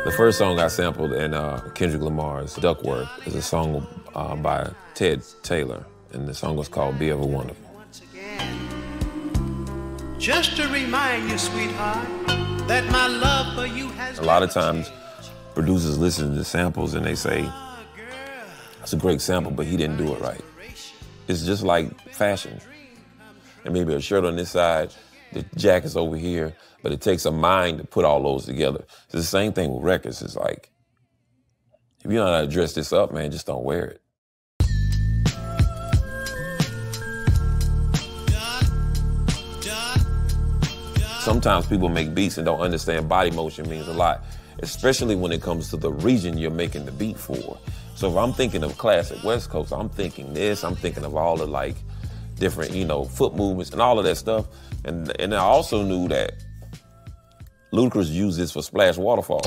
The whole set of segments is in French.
The first song I sampled in Kendrick Lamar's Duckworth is a song by Ted Taylor, and the song was called Be Ever Wonderful. Just to remind you, sweetheart, that my love for you has... A lot of times, producers listen to samples and they say, that's a great sample, but he didn't do it right. It's just like fashion. And maybe a shirt on this side, the jacket's over here, but it takes a mind to put all those together. It's the same thing with records. It's like, if you don't know how to dress this up, man, just don't wear it. Sometimes people make beats and don't understand body motion means a lot, especially when it comes to the region you're making the beat for. So if I'm thinking of classic West Coast, I'm thinking this, I'm thinking of all the like different, you know, foot movements and all of that stuff. And I also knew that Ludacris used this for Splash Waterfall.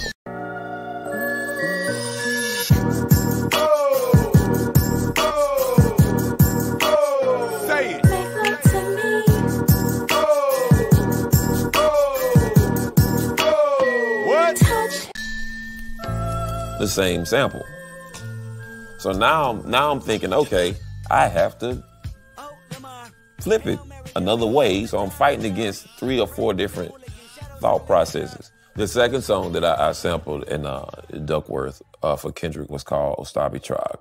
The same sample. So now I'm thinking, okay, I have to flip it another way. So I'm fighting against 3 or 4 different thought processes. The second song that I sampled in Duckworth for Kendrick was called Ostabi Tribe.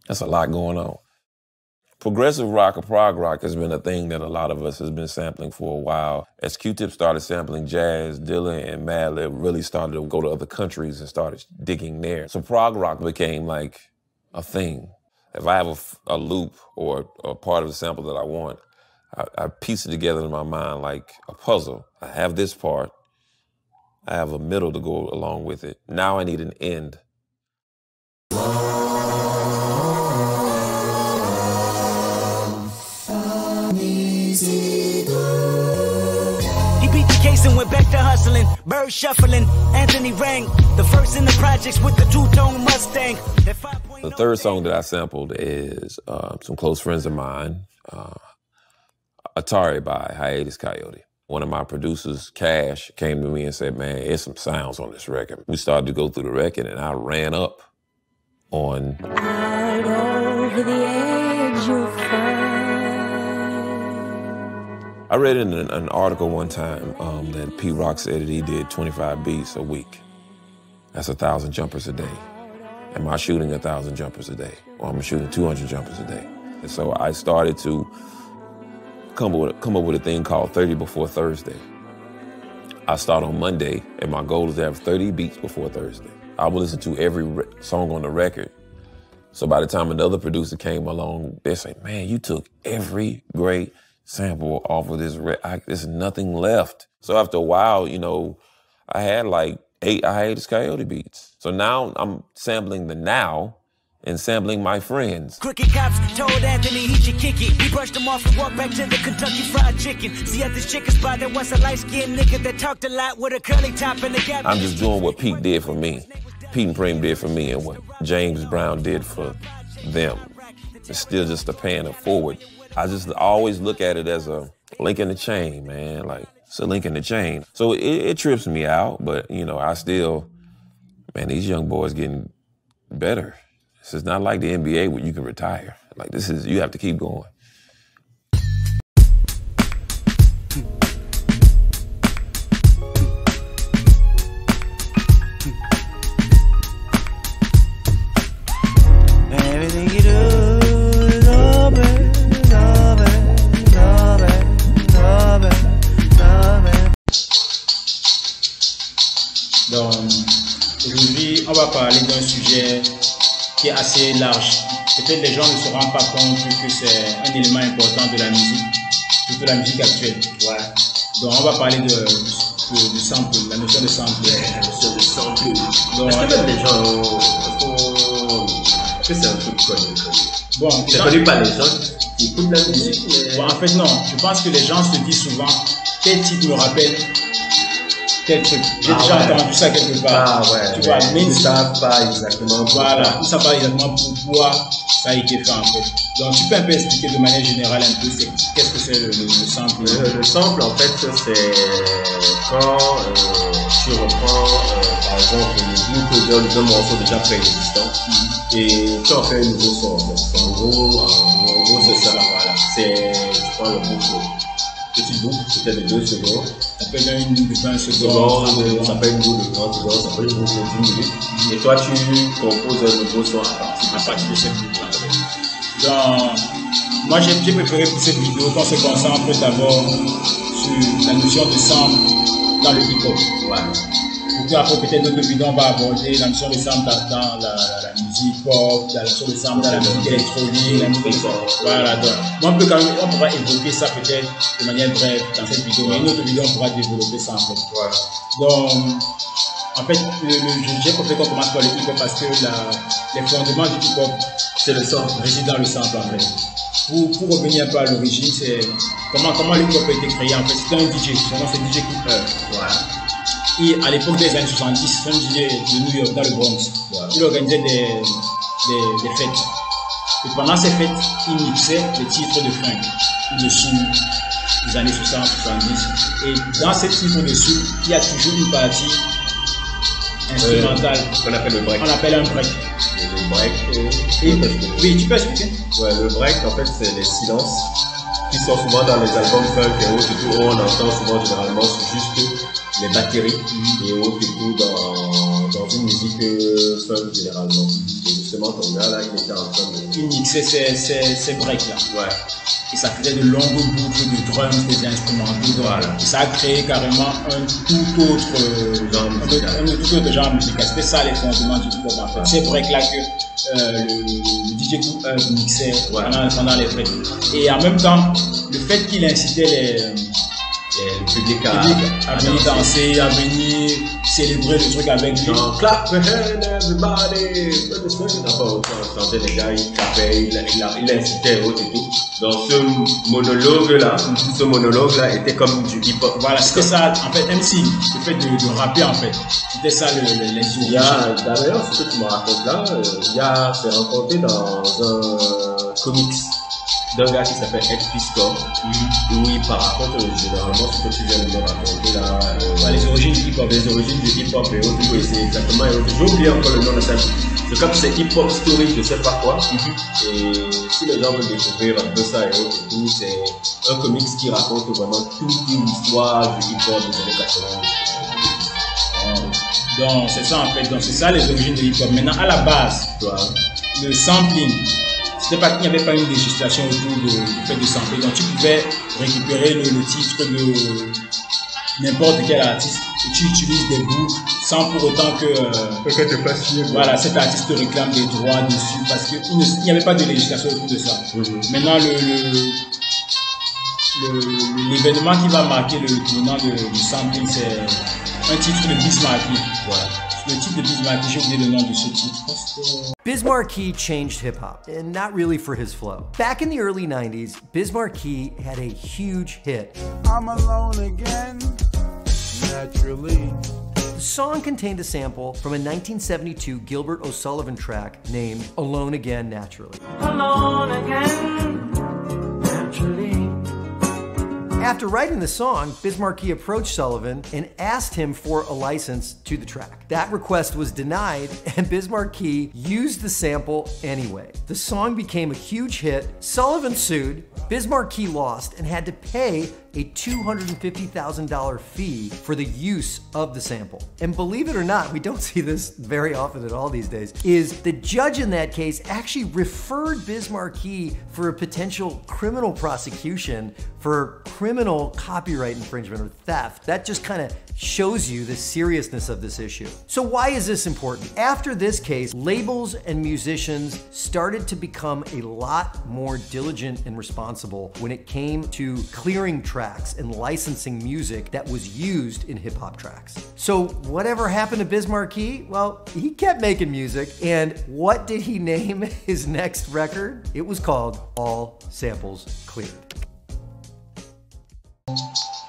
That's a lot going on. Progressive rock or prog rock has been a thing that a lot of us has been sampling for a while. As Q-Tip started sampling jazz, Dylan and Madlib really started to go to other countries and started digging there. So prog rock became like a thing. If I have a loop or a part of the sample that I want, I piece it together in my mind like a puzzle. I have this part. I have a middle to go along with it. Now I need an end. He beat the case and went back to hustling. Bird shuffling. Anthony rang. The first in the projects with the 2-tone Mustang. The third song that I sampled is some close friends of mine, Atari by Hiatus Kaiyote. One of my producers, Cash, came to me and said, man, there's some sounds on this record. We started to go through the record and I ran up on... Out over the edge you'll find. I read in an article one time that Pete Rock said that he did 25 beats a week. That's 1,000 jumpers a day. Am I shooting 1,000 jumpers a day? Or I'm shooting 200 jumpers a day? And so I started to come up with a thing called 30 before Thursday. I start on Monday, and my goal is to have 30 beats before Thursday. I would listen to every song on the record. So by the time another producer came along, they say, man, you took every great sample off of this record. There's nothing left. So after a while, you know, I had like 8 Hiatus Kaiyote beats. So now I'm sampling the now and sampling my friends. Crooked cops told Anthony he should kick it. He brushed him off and walked back to the Kentucky Fried Chicken. See at this chicken spot there was a light-skinned nigga that talked a lot with a curly top and a gap. I'm just doing what Pete did for me. Pete and Preem did for me and what James Brown did for them. It's still just a paying it forward. I just always look at it as a link in the chain, man. Like, it's a link in the chain. So it trips me out, but, you know, I still, man, these young boys getting better. This is not like the NBA where you can retire. Like, this is, you have to keep going. Everything you do is love it, love it, love it, love it, love it. Donc, aujourd'hui, on va parler d'un sujet qui est assez large. Peut-être les gens ne se rendent pas compte que c'est un élément important de la musique, surtout la musique actuelle. Ouais. Donc on va parler du sample, la notion de sample. La notion de sample. Donc, est-ce que même les gens vraiment. En fait, c'est un truc connu. Bon, c'est connu par les gens qui écoutent la musique. Mais... Bon, en fait, non. Je pense que les gens se disent souvent, tel titre me rappelle tel truc. J'ai déjà entendu ça quelque part. Ah ouais. Tu vois, mais ils ne savent pas exactement. Voilà, ils ne savent pas exactement pourquoi ça a été fait en fait. Donc tu peux un peu expliquer de manière générale un peu qu'est-ce que c'est le sample. Le sample en fait c'est quand tu reprends par exemple le boucle d'un morceau déjà préexistant et tu en fais un nouveau son en fait. En gros c'est ça. Voilà. C'est tu prends le boucle. Petite boucle, peut-être de 2 secondes. Ça peut être une boucle de 20 secondes. Ça peut être une boucle de 30 secondes, ça peut être une boucle de 10 minutes. Et toi, tu composes un nouveau son à partir de cette boucle. Donc, moi, j'ai préféré pour cette vidéo qu'on se concentre d'abord sur la notion de sample dans le hip-hop. Ouais. Pour qu'après, peut-être notre vidéo, on va aborder la notion de sample dans la musique pop, la notion de sample dans la musique électronique, la musique. Voilà, donc, on pourra évoquer ça peut-être de manière brève dans cette vidéo, mais une autre vidéo, on pourra développer ça en fait. Voilà. Donc, en fait, j'ai préféré qu'on commence par le hip-hop parce que les fondements du hip-hop, c'est le sample, réside dans le sample en fait. Pour revenir un peu à l'origine, c'est comment le hip-hop a été créé en fait. C'était un DJ, son nom c'est DJ Cooper. Voilà. Et à l'époque des années 70, c'est un DJ de New York, dans le Bronx. Voilà. Il organisait des fêtes. Et pendant ces fêtes, il mixait les titres de funk ou de soul des années 60, 70. Et dans ces titres de soul, il y a toujours une partie instrumentale qu'on appelle le break. On appelle un break. Et le break, oui, tu peux expliquer? Ouais, le break, en fait, c'est les silences qui sont souvent dans les albums funk et autres, et tout, on entend souvent généralement juste les batteries et autres et tout dans une musique funk généralement. Et justement, ton gars là, il était en train de... Il mixait ces breaks là. Ouais. Et ça faisait de longues boucles de drums, des instrumentaux. Voilà. Et ça a créé carrément un tout autre genre musical. C'était ça les fondements du hip-hop en fait. Ces breaks là que le DJ mixait pendant les fêtes. Et en même temps, le fait qu'il incitait le public à venir danser, à venir célébrer le truc avec lui. Clap your hand, everybody! On entendait les gars, ils clapaient, il incitait et autres et tout. Dans ce monologue-là était comme du hip-hop. Voilà, c'était ça. En fait, MC, le fait de rapper en fait, c'était ça les origines. D'ailleurs, ce que tu me racontes là, c'est rencontré dans un comics d'un gars qui s'appelle X-Pistor, où il raconte généralement ce que tu viens de me raconter là, les origines du hip-hop. Les origines du hip-hop et autres, et c'est exactement, j'ai oublié encore le nom de ça. Je crois que c'est hip-hop story, je sais pas quoi. Et si les gens veulent découvrir un peu ça et autres, c'est un comics qui raconte vraiment toute l'histoire du hip-hop des années 80. Donc c'est ça en fait, donc c'est ça les origines du hip-hop. Maintenant à la base, le sampling, c'était pas qu'il n'y avait pas une législation autour du fait de sampler. Donc tu pouvais récupérer le titre de n'importe quel artiste et tu utilises des boucles sans pour autant que voilà, cet artiste te réclame des droits dessus parce qu'il n'y avait pas de législation autour de ça. Maintenant l'événement qui va marquer le tournant du sampling, c'est un titre de Biz Markie. Voilà. Le titre de Biz Markie, j'ai oublié le nom de ce titre. Biz Markie changed hip-hop, and not really for his flow. Back in the early 90s, Biz Markie had a huge hit. I'm alone again, naturally. The song contained a sample from a 1972 Gilbert O'Sullivan track named Alone Again, Naturally. Alone again, naturally. After writing the song, Biz Markie approached Sullivan and asked him for a license to the track. That request was denied, and Biz Markie used the sample anyway. The song became a huge hit. Sullivan sued, Biz Markie lost, and had to pay a $250,000 fee for the use of the sample. And believe it or not, we don't see this very often at all these days, is the judge in that case actually referred Biz Markie for a potential criminal prosecution for criminal copyright infringement or theft. That just kind of shows you the seriousness of this issue. So why is this important? After this case, labels and musicians started to become a lot more diligent and responsible when it came to clearing tracks tracks and licensing music that was used in hip-hop tracks. So whatever happened to Biz Markie? Well, he kept making music, and what did he name his next record? It was called All Samples Cleared.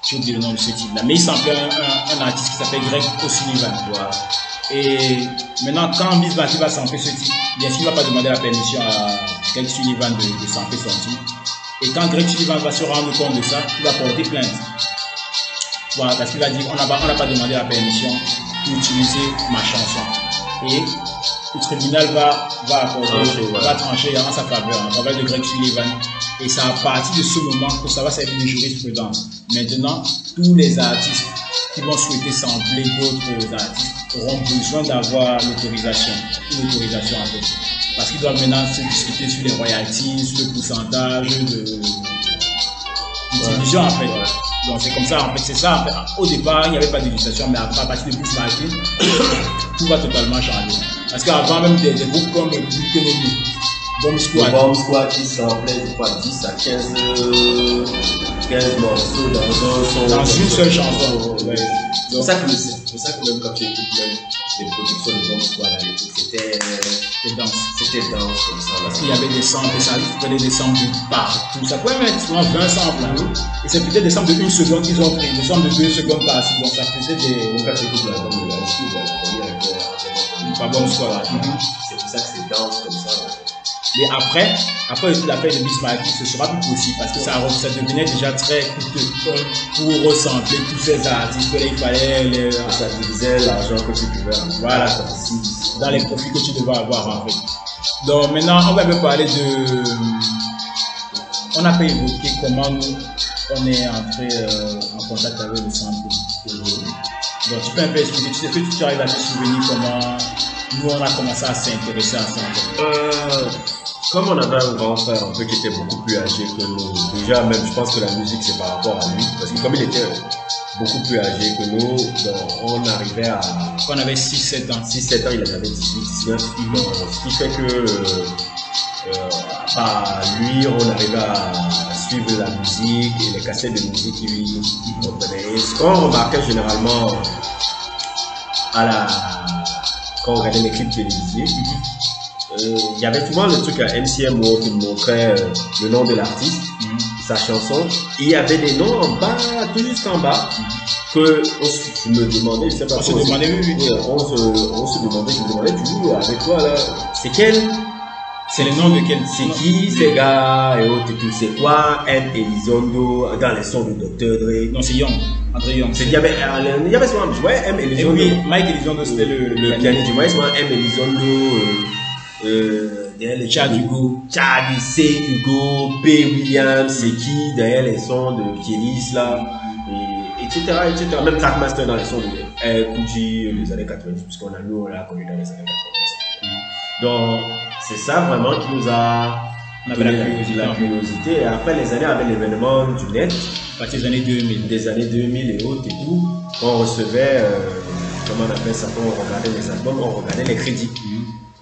J'ai oublié le nom de ce type-là, mais il samplait un artiste qui s'appelle Greg O'Sullivan. Et maintenant, quand Biz Markie va sampler ce type, bien sûr, il ne va pas demander la permission à Greg Sullivan de sampler son type. Et quand Greg Sullivan va se rendre compte de ça, il va porter plainte. Voilà, parce qu'il va dire on n'a pas demandé la permission pour utiliser ma chanson. Et le tribunal va trancher en sa faveur, en faveur de Greg Sullivan. Et c'est à partir de ce moment que ça va servir de jurisprudence. Maintenant, tous les artistes qui vont souhaiter sampler d'autres artistes auront besoin d'avoir l'autorisation, une autorisation en fait. Parce qu'ils doivent maintenant se discuter sur les royalties, sur le pourcentage d'utilisation en fait. Donc c'est comme ça, en fait, c'est ça. En fait. Au départ, il n'y avait pas de législation, mais après, à partir de Biz Markie, tout va totalement changer. Parce qu'avant même des groupes comme Bomb Squad qui samplait, je crois, 10 à 15 morceaux dans une seule chanson. Ouais. C'est pour ça que même quand tu écoutes même les productions de Bomb Squad à l'époque, c'était dense comme ça. Parce qu'il y avait des samples, ça prenait des samples de partout. Ça pouvait mettre souvent 20 samples là. Et c'est peut-être des samples de 1 seconde qu'ils ont pris, des samples de 2 secondes par-ci. Donc ça faisait des. Quand tu écoutes l'album de la Ice Cube, le premier acteur, pas Bomb Squad. C'est pour ça que c'est dense comme ça. Et après l'affaire de Biz Markie, ce sera plus possible parce que ça devenait déjà très coûteux pour ressembler tous ces artistes. Il fallait ça divisait l'argent que tu pouvais avoir. Voilà, dans les profits que tu devais avoir en fait. Donc maintenant, on va un peu parler on a pas évoqué comment on est entré en contact avec le sample. Donc tu peux un peu expliquer, tu sais que tu arrives à te souvenir comment nous on a commencé à s'intéresser à ça. Comme on avait un grand frère un peu qui était beaucoup plus âgé que nous, déjà même je pense que la musique c'est par rapport à lui, parce que comme il était beaucoup plus âgé que nous, donc on arrivait à... On avait 6-7 ans. 6-7 ans, il en avait 18-19, donc ce qui fait que par lui on arrivait à suivre la musique et les cassettes de musique qu'il donnait. Et ce qu'on remarquait généralement quand on regardait les clips télévisés, il y avait souvent le truc à MCM où on montrait le nom de l'artiste, sa chanson, et il y avait des noms en bas, tout juste en bas, que je me demandais, je sais pas. On se demandait, oui. On se demandait, je me demandais toujours avec toi là, c'est quel? C'est le nom de quel? C'est qui ces gars et autres et tout? C'est quoi M. Elizondo dans les sons de Dr. Dre? Non, c'est Young. André Young. Il y avait souvent, je voyais M. Elizondo. Oui, Mike Elizondo c'était le pianiste. Je voyais souvent M. Elizondo. Derrière les Chad Hugo, C. Hugo, P. Williams, c'est qui derrière les sons de Kielis là, etc. Même Trackmaster dans les sons de Kuji des années 90, puisqu'on a connu dans les années 90. Donc c'est ça vraiment qui nous a donné la curiosité. Et après les années avec l'événement du net, à partir des années 2000, et autres et tout, on recevait, comment on appelle ça, quand on regardait les albums, on regardait les crédits.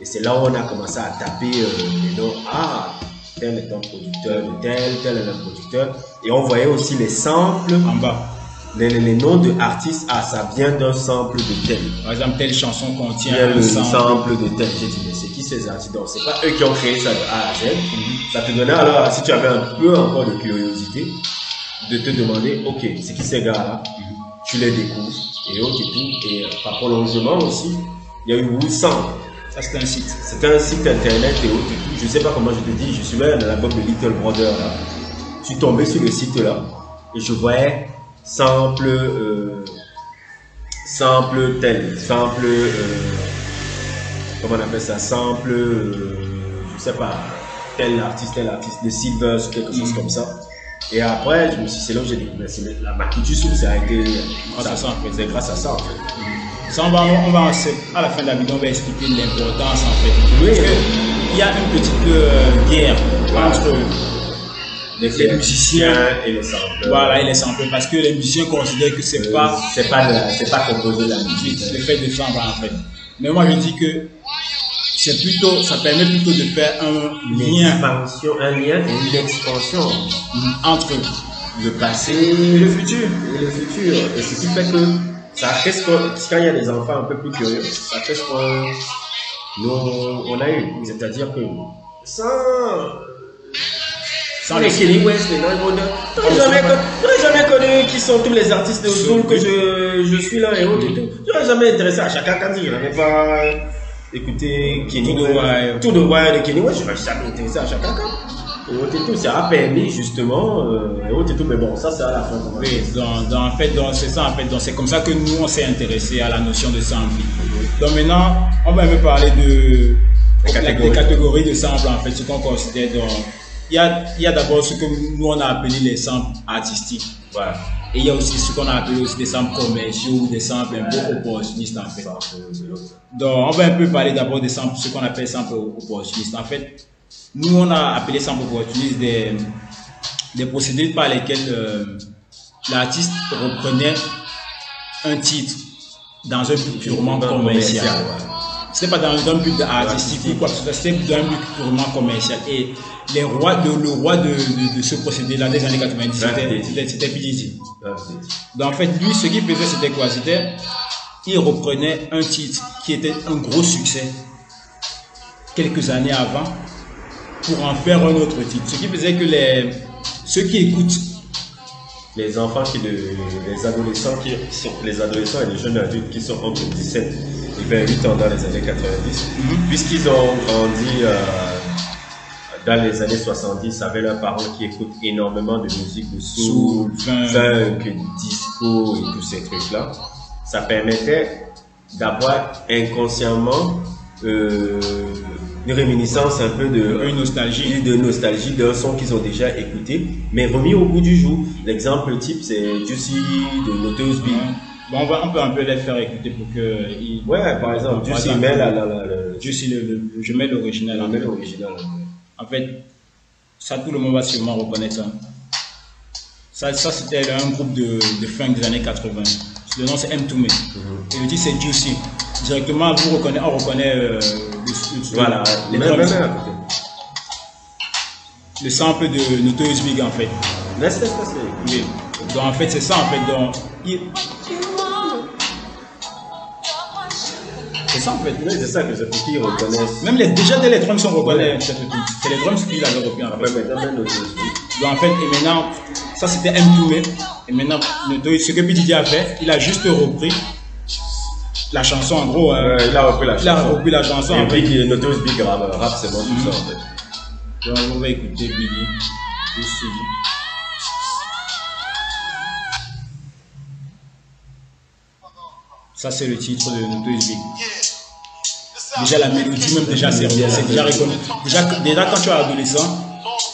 Et c'est là où on a commencé à taper les noms. Ah, tel est un producteur de tel est un producteur. Et on voyait aussi les samples en bas. Les noms de artistes, ah, ça vient d'un sample de tel. Par exemple, telle chanson contient un sample de tel. J'ai dit, mais c'est qui ces artistes? Donc, c'est pas eux qui ont créé ça de A à Z. Ça te donnait alors, si tu avais un peu encore de curiosité, de te demander, ok, c'est qui ces gars-là? Tu les découvres et autres et tout. Et par prolongement aussi, il y a eu Woodsample. Ça, c'était un site. C'était un site internet et autres et tout. Je sais pas comment je te dis, je suivais dans l'album de Little Brother là. Je suis tombé sur le site là et je voyais sample comment on appelle ça, sample je sais pas, tel artiste de Silver ou quelque chose comme ça. Et après je me suis dit, c'est là où j'ai découvert la maquitude, ça a été c'est grâce à ça en fait. Ça, on va à la fin de la vidéo, on va expliquer l'importance en fait. Oui, il y a une petite guerre entre les musiciens et les sampleurs. Voilà, et les sampleurs, parce que les musiciens considèrent que c'est pas composer la musique. Le fait de sampler en fait. Mais moi je dis que c'est plutôt, ça permet plutôt de faire un lien et une expansion entre le passé Et le futur. et le futur. Et ce qui fait que ça fait ce qu'on, quand il y a des enfants un peu plus curieux, ça fait ce qu'on nous on a eu. C'est-à-dire que sans les Kenny West, les Nine Wonder, j'aurais jamais connu qui sont tous les artistes de soul que je suis là et autres et tout. J'aurais jamais intéressé à Chaka Khan, je n'avais pas écouté Kenny West, tout de Wire de Kenny West, je n'aurais jamais intéressé à Chaka Khan. Et autres et tout, ça a permis justement, et autres et tout, mais bon, ça c'est à la fin. Oui, en fait, c'est ça, en fait, c'est comme ça que nous on s'est intéressé à la notion de sample. Donc maintenant, on va un peu parler des catégories de sample, en fait, ce qu'on considère dans. Il y a d'abord ce que nous on a appelé les samples artistiques. Voilà. Et il y a aussi ce qu'on a appelé aussi des samples commerciaux ou des samples un peu opportunistes en fait. Donc on va un peu parler d'abord des samples, ce qu'on appelle samples opportunistes. En fait, nous on a appelé samples opportunistes des procédés par lesquels l'artiste reprenait un titre dans un but purement commercial. Ce n'est pas dans un but artistique ou quoi que ce soit, c'était dans un but purement commercial. Et le roi de ce procédé-là des années 90, c'était P. Diddy. Donc en fait, lui, ce qu'il faisait, c'était quoi? Il reprenait un titre qui était un gros succès quelques années avant pour en faire un autre titre. Ce qui faisait que ceux qui écoutent, les enfants les adolescents et les jeunes adultes qui sont entre 17 et 28 ans dans les années 90, puisqu'ils ont grandi dans les années 70 avec leurs parents qui écoutent énormément de musique de soul, funk, disco et tous ces trucs-là, ça permettait d'avoir inconsciemment une réminiscence un peu une nostalgie d'un son qu'ils ont déjà écouté, mais remis au goût du jour. L'exemple type, c'est Juicy de Notorious Big. Bon, on peut un peu les faire écouter pour que. Ouais, par exemple, Juicy met Juicy, je mets l'original. En fait, ça, tout le monde va sûrement reconnaître ça. Ça c'était un groupe de funk des années 80. Le nom c'est M2Me. Et le titre c'est Juicy. Directement, on reconnaît voilà, le sample de Notorious Big en fait. Oui. Donc en fait c'est ça en fait. Donc, c'est ça en fait. Oui, c'est ça que c'est pour qu'ils reconnaissent. Même déjà dès les drums on reconnaît cette truc. C'est les drums qu'il avait repris en fait. Donc en fait, et maintenant, ça c'était M2Me. Et maintenant, ce que P. Diddy a fait, il a juste repris la chanson en gros. Il a repris la chanson. Et puis Notorious Big rap, c'est bon tout ça en fait. Donc on va écouter Biggie. Ça c'est le titre de Notorious Big. Déjà la mélodie même déjà c'est déjà reconnu. Déjà quand tu es adolescent,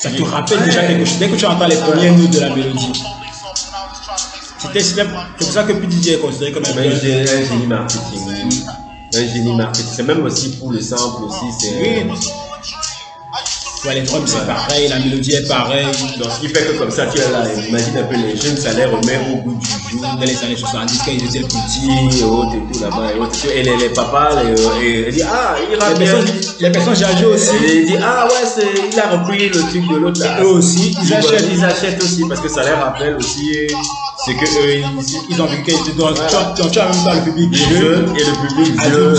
ça te rappelle déjà quelque chose. Dès que tu entends les premières notes de la mélodie. C'est pour ça que P. Diddy est considéré comme un génie marketing. Un génie marketing. C'est même aussi pour le sample aussi. Oui. Ouais, les drums c'est pareil, la mélodie est pareille. Donc ce qui fait que comme ça tu es là, imagine un peu les jeunes, ça les remet au goût du jour. Dans les années 70 quand ils étaient petits et autres et tout là-bas et les papas ils disent ah il rappe bien. Les personnes âgées aussi. Ils disent ah ouais il a repris le truc de l'autre là. Eux aussi ils achètent aussi parce que ça les rappelle aussi ce que eux ils ont vécu. Donc tu as même pas le public jeune et le public vieux.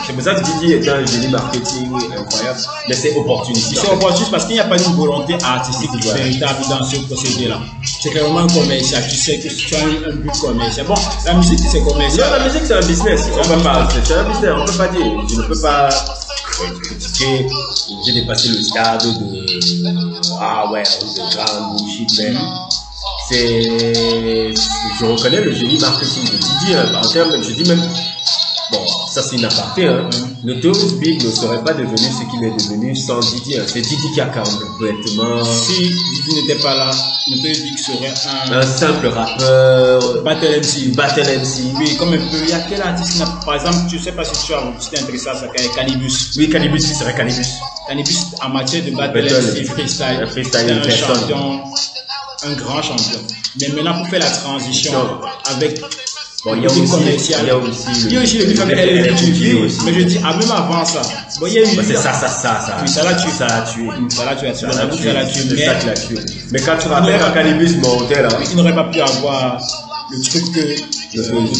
C'est pour ça que Diddy est un génie marketing incroyable, mais c'est opportuniste. Parce qu'il n'y a pas une volonté artistique véritable dans ce procédé-là. C'est clairement commercial. Tu sais que tu as un but commercial. Bon, la musique c'est commercial. Non, la musique c'est un business. C'est un business. On peut pas dire. Je ne peux pas critiquer. J'ai dépassé le stade de ah ouais, de grand bullshit. Mais je reconnais le génie marketing de Diddy en termes. Je dis même. Bon, ça c'est une aparté, hein. Notorious Big ne serait pas devenu ce qu'il est devenu sans Diddy. Hein. C'est Diddy qui a complètement. Si Diddy n'était pas là, Notorious Big serait un simple rappeur. Battle MC. Oui, comme un peu. Il y a quel artiste qui n'a. Par exemple, je ne sais pas si tu t'es intéressé à ça, Cannibus. Oui, Cannibus, il serait Cannibus. Cannibus, en matière de Battle MC, freestyle. C'est un champion, un grand champion. Mais maintenant, pour faire la transition avec Bon, il y a aussi le bif avec LFG, mais je dis, même avant ça. Bon, il y a eu. C'est ça. Oui, ça l'a tué. Ça l'a tué. Mais quand tu rappelles quand Cannabis montait là. Il n'aurait pas pu avoir le truc que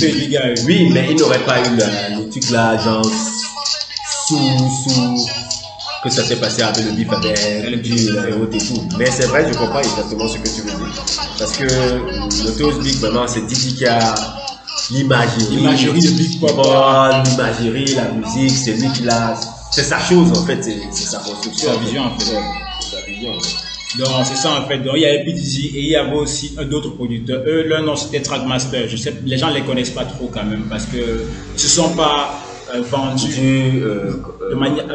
les gars. Oui, mais il n'aurait pas eu le truc là, genre sous que ça s'est passé avec le bif avec LFG et tout. Mais c'est vrai, je comprends exactement ce que tu veux dire. Parce que le Toast Big, vraiment, c'est Didi qui a l'imagerie de Big Papa, l'imagerie, la musique, c'est lui qui l'a. C'est sa chose en fait, c'est sa construction. C'est sa vision en fait. C'est sa vision. Donc c'est ça en fait. Donc il y avait PDG et il y avait aussi d'autres producteurs. Eux, leur nom c'était Trackmaster. Je sais, les gens ne les connaissent pas trop quand même parce que ils se sont pas vendus de manière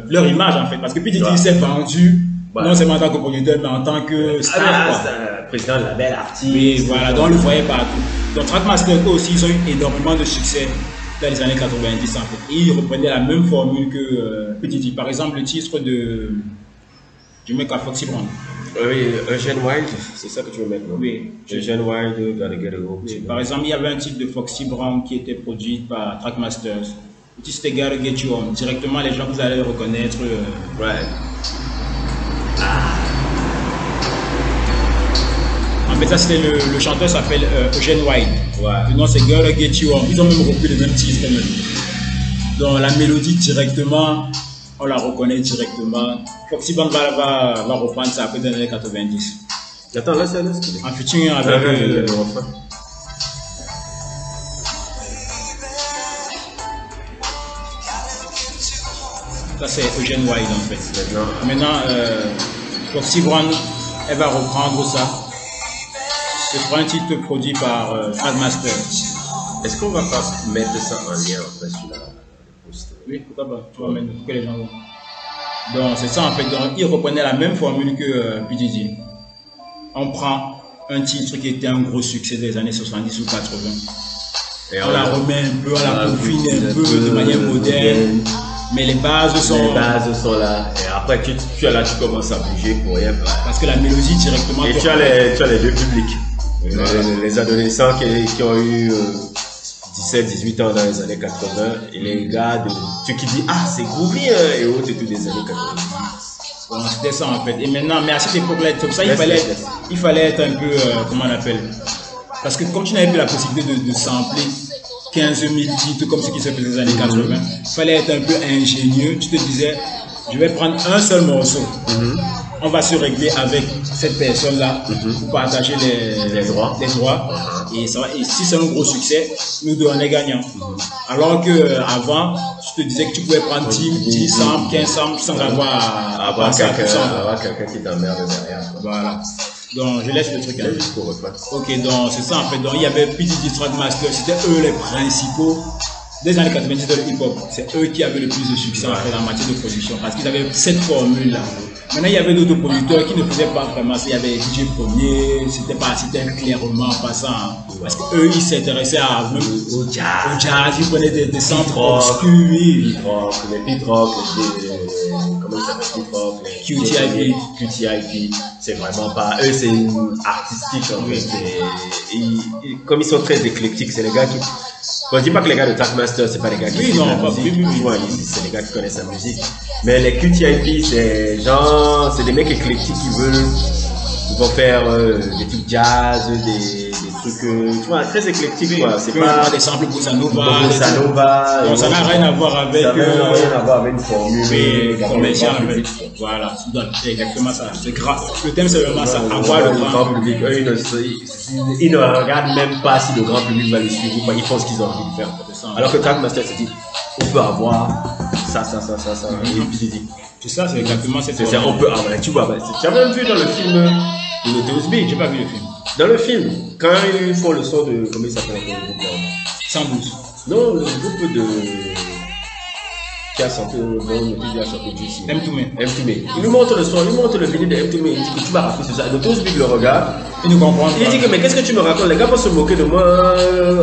leur image en fait. Parce que PDG s'est vendu non seulement en tant que producteur mais en tant que star. Président de label, artiste. Oui, voilà. Donc on le voyait partout. Donc Trackmaster aussi, ils ont eu énormément de succès dans les années 90 en fait. Et ils reprenaient la même formule que PDG. Par exemple, le titre de du mec à Foxy Brown. Oui, Eugene Wild, c'est ça que tu veux mettre, non? Oui. Eugene Wild, Gotta Get It Up. Oui. Par exemple, il y avait un titre de Foxy Brown qui était produit par Trackmasters. Le titre c'était Gotta Get You Home. Directement, les gens, vous allez le reconnaître. En fait, ça c'était le chanteur s'appelle Eugene Wild. Le nom c'est Gotta Get You Home. Ils ont même repris le même titre. Donc la mélodie directement, on la reconnaît directement. Foxy Brown va reprendre ça après dans les années 90. Attends, là c'est en featuring avec ça c'est Eugene Wild en fait. Maintenant Foxy Brown, elle va reprendre ça. Ce sera un titre produit par Trackmaster. Est-ce qu'on va pas mettre ça en lien en fait sur la poste? Oui, pourquoi pas, tu vas mettre pour que les gens voient. Donc c'est ça en fait, donc il reprenait la même formule que PDG. On prend un titre qui était un gros succès des années 70 ou 80. Et on la remet un peu, on la peaufine un peu de manière moderne. Mais les bases sont là. Et après, tu commences à bouger pour rien. Parce que la mélodie directement. Et tu as les deux publics. Les adolescents qui ont eu 17-18 ans dans les années 80 et les gars de ceux qui disent ah c'est groovy et autres et tout des années 90. Bon, c'était ça en fait. Et maintenant, mais à cette époque-là, comme ça, il fallait être un peu comment on appelle. Parce que comme tu n'avais plus la possibilité de sampler 15 000 titres comme ce qui se faisait dans les années 80, il fallait être un peu ingénieux. Tu te disais, je vais prendre un seul morceau. On va se régler avec cette personne-là pour partager les droits. Et si c'est un gros succès, nous deux on est gagnants. Alors qu'avant, tu te disais que tu pouvais prendre 10 samples, 15 samples sans avoir quelqu'un qui t'emmerde derrière. Voilà. Donc je laisse le truc là. Ok, donc c'est ça en fait. Donc il y avait PDG, Trackmaster, c'était eux les principaux des années 90 de hip-hop. C'est eux qui avaient le plus de succès en fait en matière de production parce qu'ils avaient cette formule là. Maintenant il y avait d'autres producteurs qui ne faisaient pas vraiment ça. Il y avait DJ Premier, c'était clairement pas ça. Hein. Parce qu'eux ils s'intéressaient au jazz, ils prenaient des centres obscurs. Les beat rock, comment ils s'appellent, QTIP, c'est vraiment pas eux, c'est artistique en fait. Comme ils sont très éclectiques, c'est les gars qui. Bon, je dis pas que les gars de Trackmaster, c'est pas les gars qui font la musique, c'est les gars qui connaissent la musique. Mais les QTIP, c'est genre, c'est des mecs éclectiques qui vont faire des trucs jazz, des trucs, tu vois, très éclectiques quoi. C'est pas des samples bossa nova. Donc ça n'a rien à voir avec. Ça n'a rien à voir avec une formule commerciale. Voilà, c'est exactement ça. C'est grave. Le thème c'est vraiment ça. Avoir le grand public. Ils ne regardent même pas si le grand public va les suivre ou pas. Ils font ce qu'ils ont envie de faire. Alors que Trackmaster se dit, on peut avoir ça. Et puis il dit. C'est ça, c'est exactement cette chose. On peut avoir. Tu vois, tu as même vu dans le film de The Toast Big. J'ai pas vu le film. Dans le film, quand ils font le son de. Comment il s'appelle le groupe là 112. Non, le groupe de. Qui a chanté Juicy. M2Me. Il nous montre le son, il nous montre le vidéo de M2Me. Il dit que tu vas rapper sur ça. Et le Toast Big le regarde. Il nous comprend. Il dit que mais qu'est-ce que tu me racontes? Les gars vont se moquer de moi.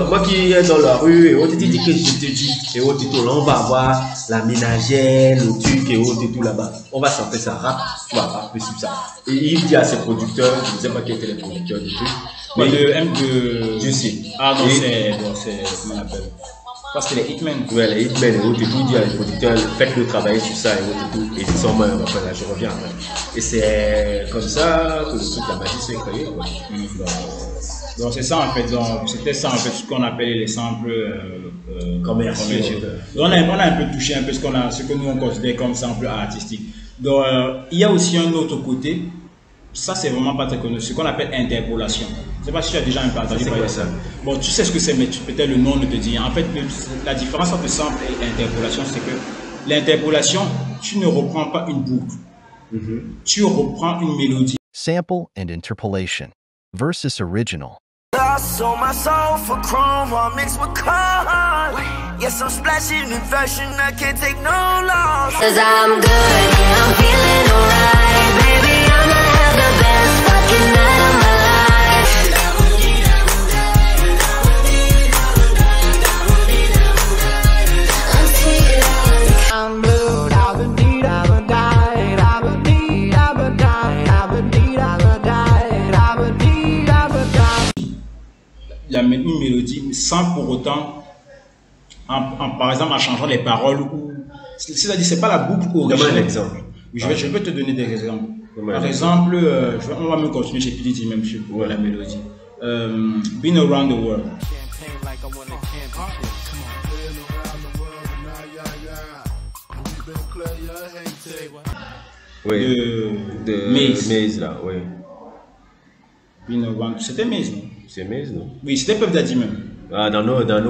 Moi qui est dans la rue et autres. Il dit que je te dis. Et autres et tout. Là, on va avoir la ménagère, le truc et autres et tout là-bas. On va chanter ça rap. Tu vas rapper sur ça. Et il dit à ses producteurs, je ne sais pas qui étaient les producteurs du truc. Mais le M de Juicy. Ah non, c'est comment on appelle? Parce que les Hitmen. Ouais, les Hitmen et autres, et tout, il dit à les producteurs, faites-le travailler sur ça et autres et tout. Et ils sont mal, après là, je reviens après. Et c'est comme ça que le truc, la magie s'est créée, quoi. Donc c'est ça en fait, c'était ça en fait ce qu'on appelait les samples commerciaux. Donc on a un peu touché un peu ce que nous on considère comme sample artistique. Donc il y a aussi un autre côté, ça c'est vraiment pas très connu, ce qu'on appelle interpolation. Je sais pas si tu as déjà un peu entendu parler de ça. Bon, tu sais ce que c'est, mais peut-être le nom ne te dit. En fait, la différence entre sample et interpolation, c'est que l'interpolation, tu ne reprends pas une boucle, tu reprends une mélodie. Sample and interpolation versus original. I sold my soul for chrome while mixed with corn. Yes, I'm splashing in fashion, I can't take no loss. Cause I'm good, yeah, I'm feeling alright. Baby, I'ma have the best fucking night of my life. I'm blue, I've been deed, I've been died, I've been deed, I've been died, I've been deed, I've been died, I've been deed, I've been died. Il y a une mélodie sans pour autant, par exemple, en changeant les paroles ou c'est-à-dire c'est pas la boucle originale. Donne un exemple. Je peux te donner des exemples. Par exemple, on va même continuer chez PDG même pour la mélodie. Been Around the World. Oui. De Maze là, oui. Been Around, c'était Maze, non? C'est Maze, non? Oui, c'était Puff Daddy même. Ah, dans Nowhere. Dans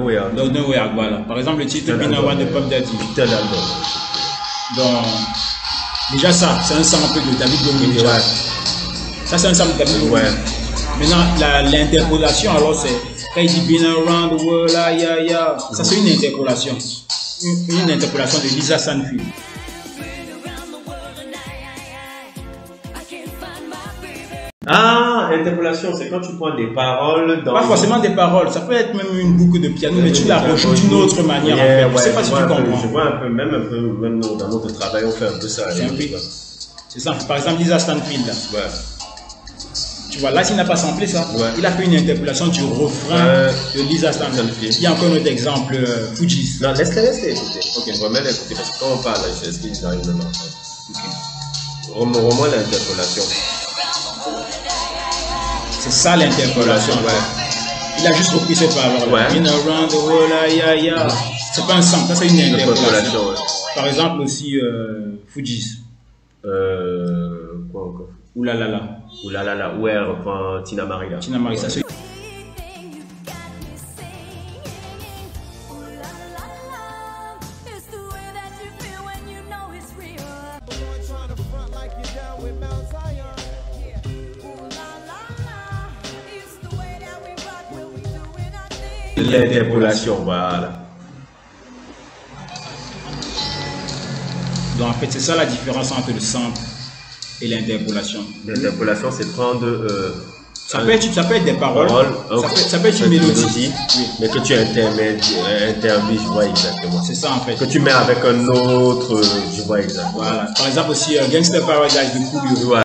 Nowhere, voilà. Par exemple, le titre Been Around de Puff Daddy. Putain d'album. Donc, déjà ça, c'est un sample de David Bowie déjà. Ouais. Ça, c'est un sample de David Bowie. Ouais. Maintenant, l'interpolation, alors c'est quand il dit Been Around the World, ah, yeah, yeah. Ça, c'est une interpolation. Une interpolation de Lisa Sanfield. Ah, interpolation, c'est quand tu prends des paroles dans... Pas forcément des paroles, ça peut être même une boucle de piano, mais tu la rejoues d'une autre manière. Yeah, en fait. Je sais pas si tu comprends. Je vois un peu, même dans notre travail, on fait un peu ça. C'est ça, par exemple Lisa Stanfield là. Ouais. Tu vois, là s'il n'a pas samplé ça, il a fait une interpolation du refrain de Lisa Stanfield. Il y a encore un autre exemple, Fujis. Non, laisse-les écouter. Ok, on va mettre l'écouter parce que quand on parle, je sais qu'ils arrivent maintenant. Ok. Roman l'interpolation. C'est ça l'interpolation. Ouais. Il a juste repris ces paroles. Ouais. Been around the world, yeah, yeah. C'est pas un sample, ça c'est une interpolation. Ouais. Par exemple aussi Fujis. Quoi encore? Oulalala. Oulalala. Ouais, elle reprend Tina Marie là. Tina Marie, ça c'est. L'interpolation, voilà. Donc en fait, c'est ça la différence entre le sample et l'interpolation. L'interpolation, c'est prendre... ça peut être des paroles, ça peut être une mélodie, mais que tu intermets, je vois exactement. C'est ça en fait. Que tu mets avec un autre, je vois exactement. Voilà. Par exemple aussi Gangsta Paradise de Coolio. Ouais.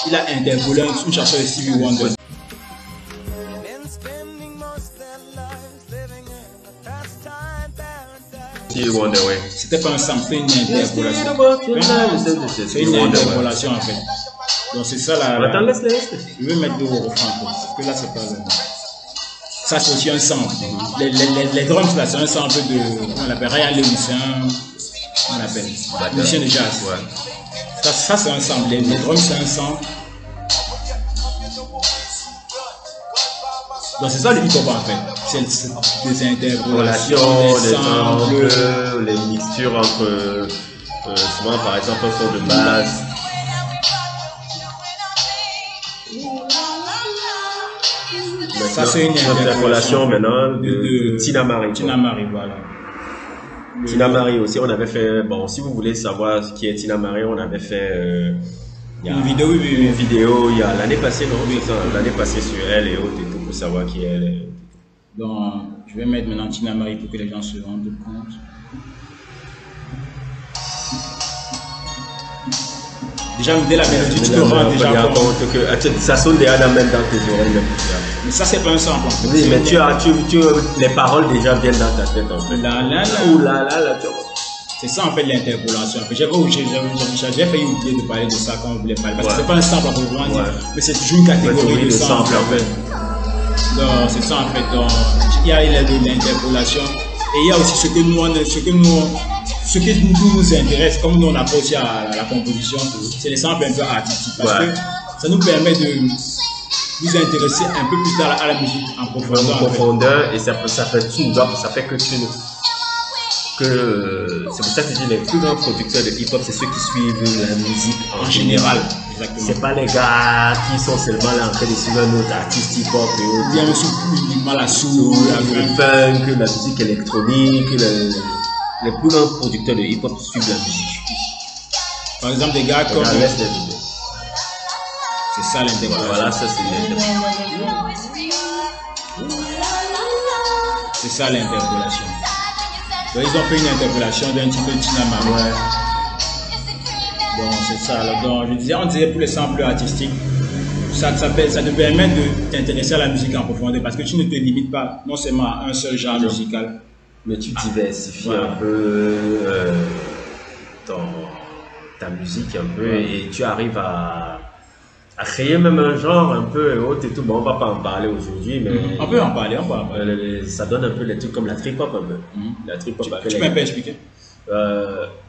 Il a interpolé une chanson de Stevie Wonder. Stevie Wonder, ouais. C'était pas un sample, c'était une interpolation. C'est une interpolation en fait. Donc c'est ça la. Attends, laisse. Je vais mettre deux refrains parce que là c'est pas. Ça c'est aussi un sample. Les drums là c'est un sample de. On l'appelle Ryan Lewis, on l'appelle musicien de jazz. Ouais. Ça c'est un sample. Les drums c'est un sample. Donc c'est ça le hip-hop en fait. C'est des interpolations, des samples, les mixtures entre souvent par exemple un son de basse. Ça c'est une interpolation maintenant de Tina Marie. Tina Marie, voilà. Tina Marie aussi, on avait fait, bon si vous voulez savoir ce qui est Tina Marie, on avait fait une vidéo, il y a l'année passée, non? Oui, l'année passée sur elle et autres et tout pour savoir qui elle est. Donc, je vais mettre maintenant Tina Marie pour que les gens se rendent compte. Déjà, dès la mélodie, tu te rends déjà compte que ça sonne déjà même dans tes oreilles. Mais ça, c'est pas un sample. Oui, mais les paroles déjà viennent dans ta tête en fait. C'est ça en fait l'interpolation. J'ai failli oublier de parler de ça quand on voulait parler. Parce que c'est pas un sample à proprement dire, mais c'est toujours une catégorie de sample en fait. Donc, c'est ça en fait. Donc, il y a l'interpolation et il y a aussi ce qui nous intéresse, comme nous on approche à la composition, c'est les samples un peu artistiques. Parce que ça nous permet de nous intéresser un peu plus à la musique en profondeur. Et ça fait que c'est pour ça que je dis les plus grands producteurs de hip-hop, c'est ceux qui suivent la musique en général. C'est pas les gars qui sont seulement là en train de suivre un autre artiste hip-hop et autres. Bien sûr, uniquement la soul, le funk, la musique électronique, les plus grands producteurs de hip-hop suivent la musique. Par exemple, des gars comme... C'est ça l'interpolation. Voilà, ça c'est l'interpolation. C'est ça l'interpolation. Donc, ils ont fait une interpolation d'un petit peu Tina Marie. Donc c'est ça. Donc, on disait pour les samples artistiques, ça te permet de t'intéresser à la musique en profondeur parce que tu ne te limites pas non seulement à un seul genre musical. Mais tu diversifies un peu ta musique un peu et tu arrives à créer même un genre un peu haute et tout. Bon, on va pas en parler aujourd'hui, mais on peut en parler, ça donne un peu des trucs comme la trip-hop un peu. La trip-hop. Tu peux un peu expliquer?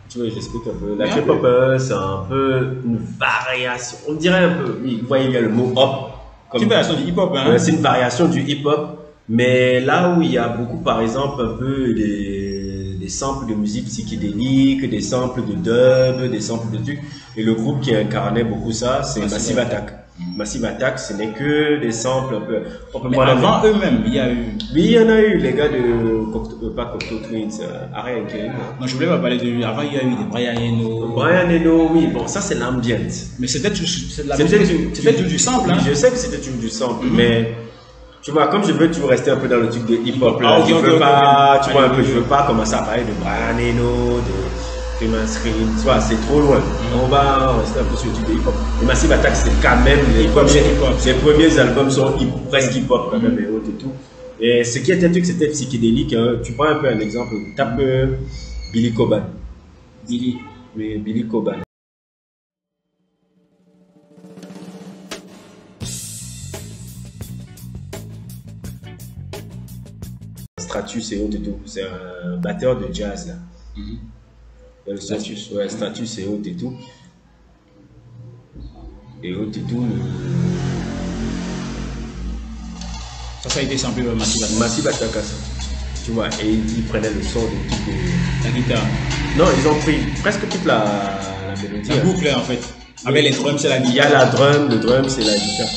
Tu veux, j'explique un peu. La trip-hop, c'est un peu une variation. On dirait un peu, oui, vous voyez, il y a le mot hop. C'est une variation du hip-hop, hein? C'est une variation du hip-hop. Mais là où il y a beaucoup, par exemple, un peu des samples de musique psychédélique, des samples de dub, des samples de trucs. Et le groupe qui incarnait beaucoup ça, c'est Massive Attack. Massive Attack, ce n'est que des samples un peu... Mais avant eux-mêmes, il y a eu... Oui, il y en a eu, les gars de... pas Cocteau Twins, Ariane Kelly. Non, je voulais pas parler de lui. Avant, il y a eu des Brian Eno. Brian Eno, oui, bon, ça c'est l'ambient. Mais c'était du sample, hein? Je sais que c'était du sample, mais... Tu vois, comme je veux toujours rester un peu dans le truc de hip-hop, je veux pas commencer à parler de Brian Eno, de Clément Scream, tu vois, c'est trop loin. On va rester un peu sur le truc de hip-hop. Et Massive Attack, c'est quand même les premiers albums sont presque hip-hop quand même et autres et tout. Et ce qui était un truc, c'était psychédélique. Hein. Tu prends un peu un exemple, tape Billy Coban. Billy Coban. Stratus et autres et tout. C'est un batteur de jazz là. Stratus. Ouais, Stratus et autres et tout. Et autres et tout. Ça a été samplé par Massive Attack. Massive Attack, tu vois, et ils prenaient le son de toute la guitare. Non, ils ont pris presque toute la mélodie. La boucle en fait. Avec les drums, c'est la guitare. Il y a la drum, le drum, c'est la guitare.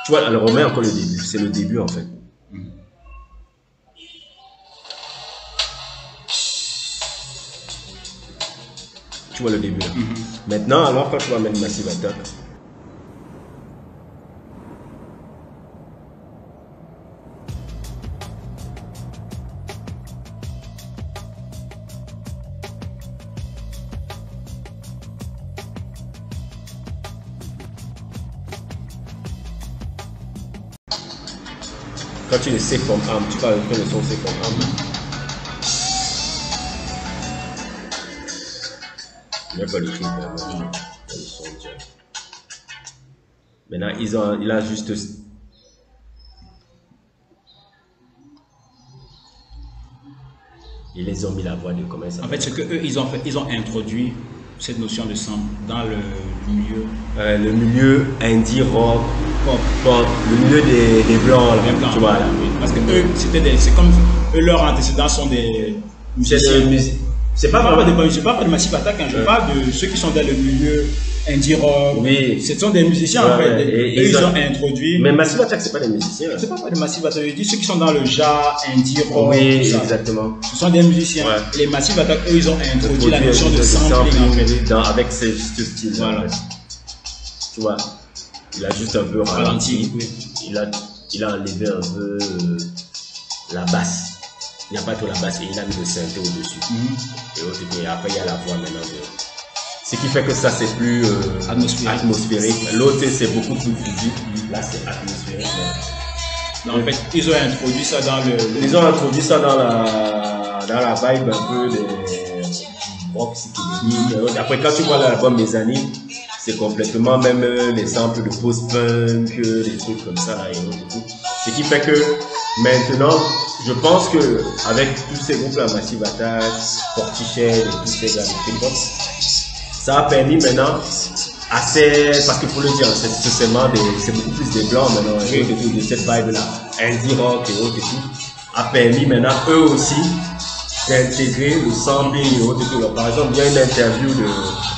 Tu vois, elle remet encore le début. C'est le début en fait. Tu vois le début là. Maintenant, alors quand tu vas mettre Massive Attack, quand tu le sais comme arme, tu vas prendre le son c'est comme arme. Il n'y a pas de truc maintenant, il a juste... Ils les ont mis la voix de comment ça. En fait, ce que eux ils ont fait, ils ont introduit cette notion de sample dans le milieu. Le milieu indie rock, pop, le milieu des blancs, tu vois là. Parce que eux, c'est comme eux, leurs antécédents sont des musiciens. C'est pas de Massive Attack, hein. Je parle de ceux qui sont dans le milieu indie rock. Oui. Ce sont des musiciens en fait. Et ils ont introduit. Mais Massive Attack, c'est pas des musiciens. C'est pas de Massive Attack. Je dis ceux qui sont dans le genre indie rock. Oui, exactement. Ce sont des musiciens. Et les Massive Attack, eux, ils ont introduit la notion de sampling en fait. Avec ce style. Voilà. Tu vois, il a juste un peu ralenti. Il a enlevé un peu la basse. Il n'y a pas trop la basse et il a mis le synthé au-dessus. Et après, il y a la voix maintenant. Ce qui fait que ça, c'est plus atmosphérique. L'autre, c'est beaucoup plus physique. Là, c'est atmosphérique. Non, en fait, ils ont introduit ça dans le... Ils ont introduit ça dans la vibe un peu des rock psychédélique. Après, quand tu vois l'album Mezzanine, c'est complètement même les samples de post-punk, des trucs comme ça. Et tout. Ce qui fait que maintenant, je pense que avec tous ces groupes-là, Massive Attack, Portichet et tous ces gars de trip-hop, ça a permis maintenant assez, parce qu'il faut le dire, c'est beaucoup plus des blancs maintenant, de cette vibe-là, indie rock et autres et tout, a permis maintenant eux aussi d'intégrer le sampling et autres et tout. Par exemple, il y a une interview de,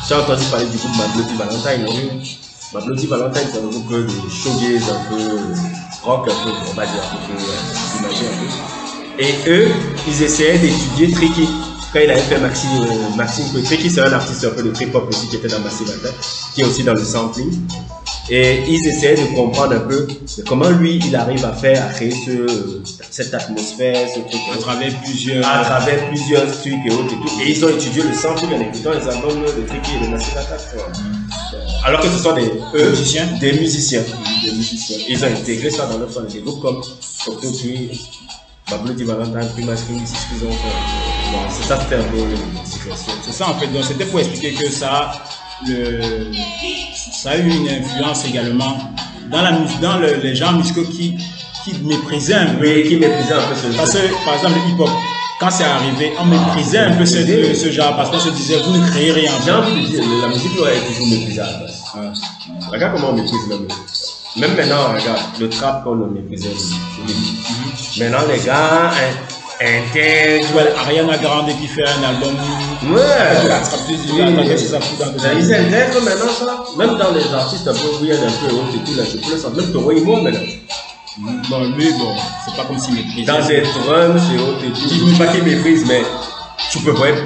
tu as entendu parler du groupe Mablody Valentine, non? Mablody Valentine, c'est un groupe de showgaze, un peu rock, un peu, on va dire, un peu imagé un peu. Et eux, ils essayaient d'étudier Tricky. Quand il avait fait Maxime Tricky, c'est un artiste un peu de trip-hop aussi qui était dans Massive Attack, qui est aussi dans le sampling. Et ils essayaient de comprendre un peu comment lui, il arrive à créer cette atmosphère, ce truc. À travers plusieurs trucs et autres et tout. Et ils ont étudié le sampling en écoutant les albums de Tricky et de Massive Attack. Alors que ce sont des musiciens. Ils ont intégré ça dans leur son. Des groupes comme Cocteau Tree, Mablody Valentine, Prima Screen, c'est ce qu'ils ont fait. C'est ça, c'était un peu c'est ça en fait. Donc c'était pour expliquer que ça a eu une influence également dans les genres musicaux qui méprisaient un peu. Oui, qui méprisaient un peu ce genre. Parce que par exemple le hip-hop, quand c'est arrivé, on méprisait un peu ce genre parce qu'on se disait vous ne créez rien. J'ai envie de dire, la musique doit être toujours méprisée à la base. Regarde comment on méprise la musique. Même maintenant, regarde, le trap qu'on le méprisait au début. Maintenant les gars tu vois Ariana Grande qui fait un album. Ils intègrent maintenant ça. Même dans les artistes un peu weird, un peu haut et tout, là, je peux le sentir. Même Toro Imo maintenant. Bon, lui, bon, c'est pas comme s'il méprise. Dans les drums, c'est haut et tout. Je ne dis pas qu'il méprise, mais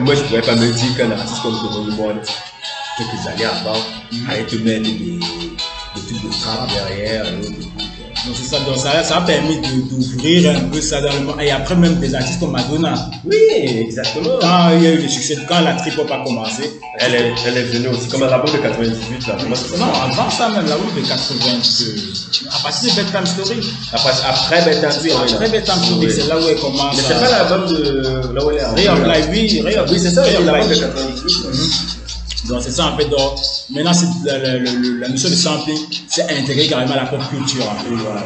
moi je pourrais pas me dire qu'un artiste comme Toro Imo, quelques années avant, allait te mettre des trucs de trap derrière et autres. Donc c'est ça, donc ça a permis d'ouvrir un peu ça dans le monde. Et après même des artistes comme Madonna. Oui, exactement. Quand il y a eu le succès, quand la trip-hop a commencé. Elle est venue aussi, comme à l'album de 98 là. Non, avant ça même, l'album de 80, à partir de Bedtime Story. Après Bedtime Story. Après Bedtime Story, c'est là où elle commence. Mais c'est pas l'album de là où elle est. Ray of Life, oui, c'est ça, l'album de 98. Donc c'est ça en fait. Donc maintenant la notion de sampling, c'est intégrer carrément la pop culture. En fait. Voilà,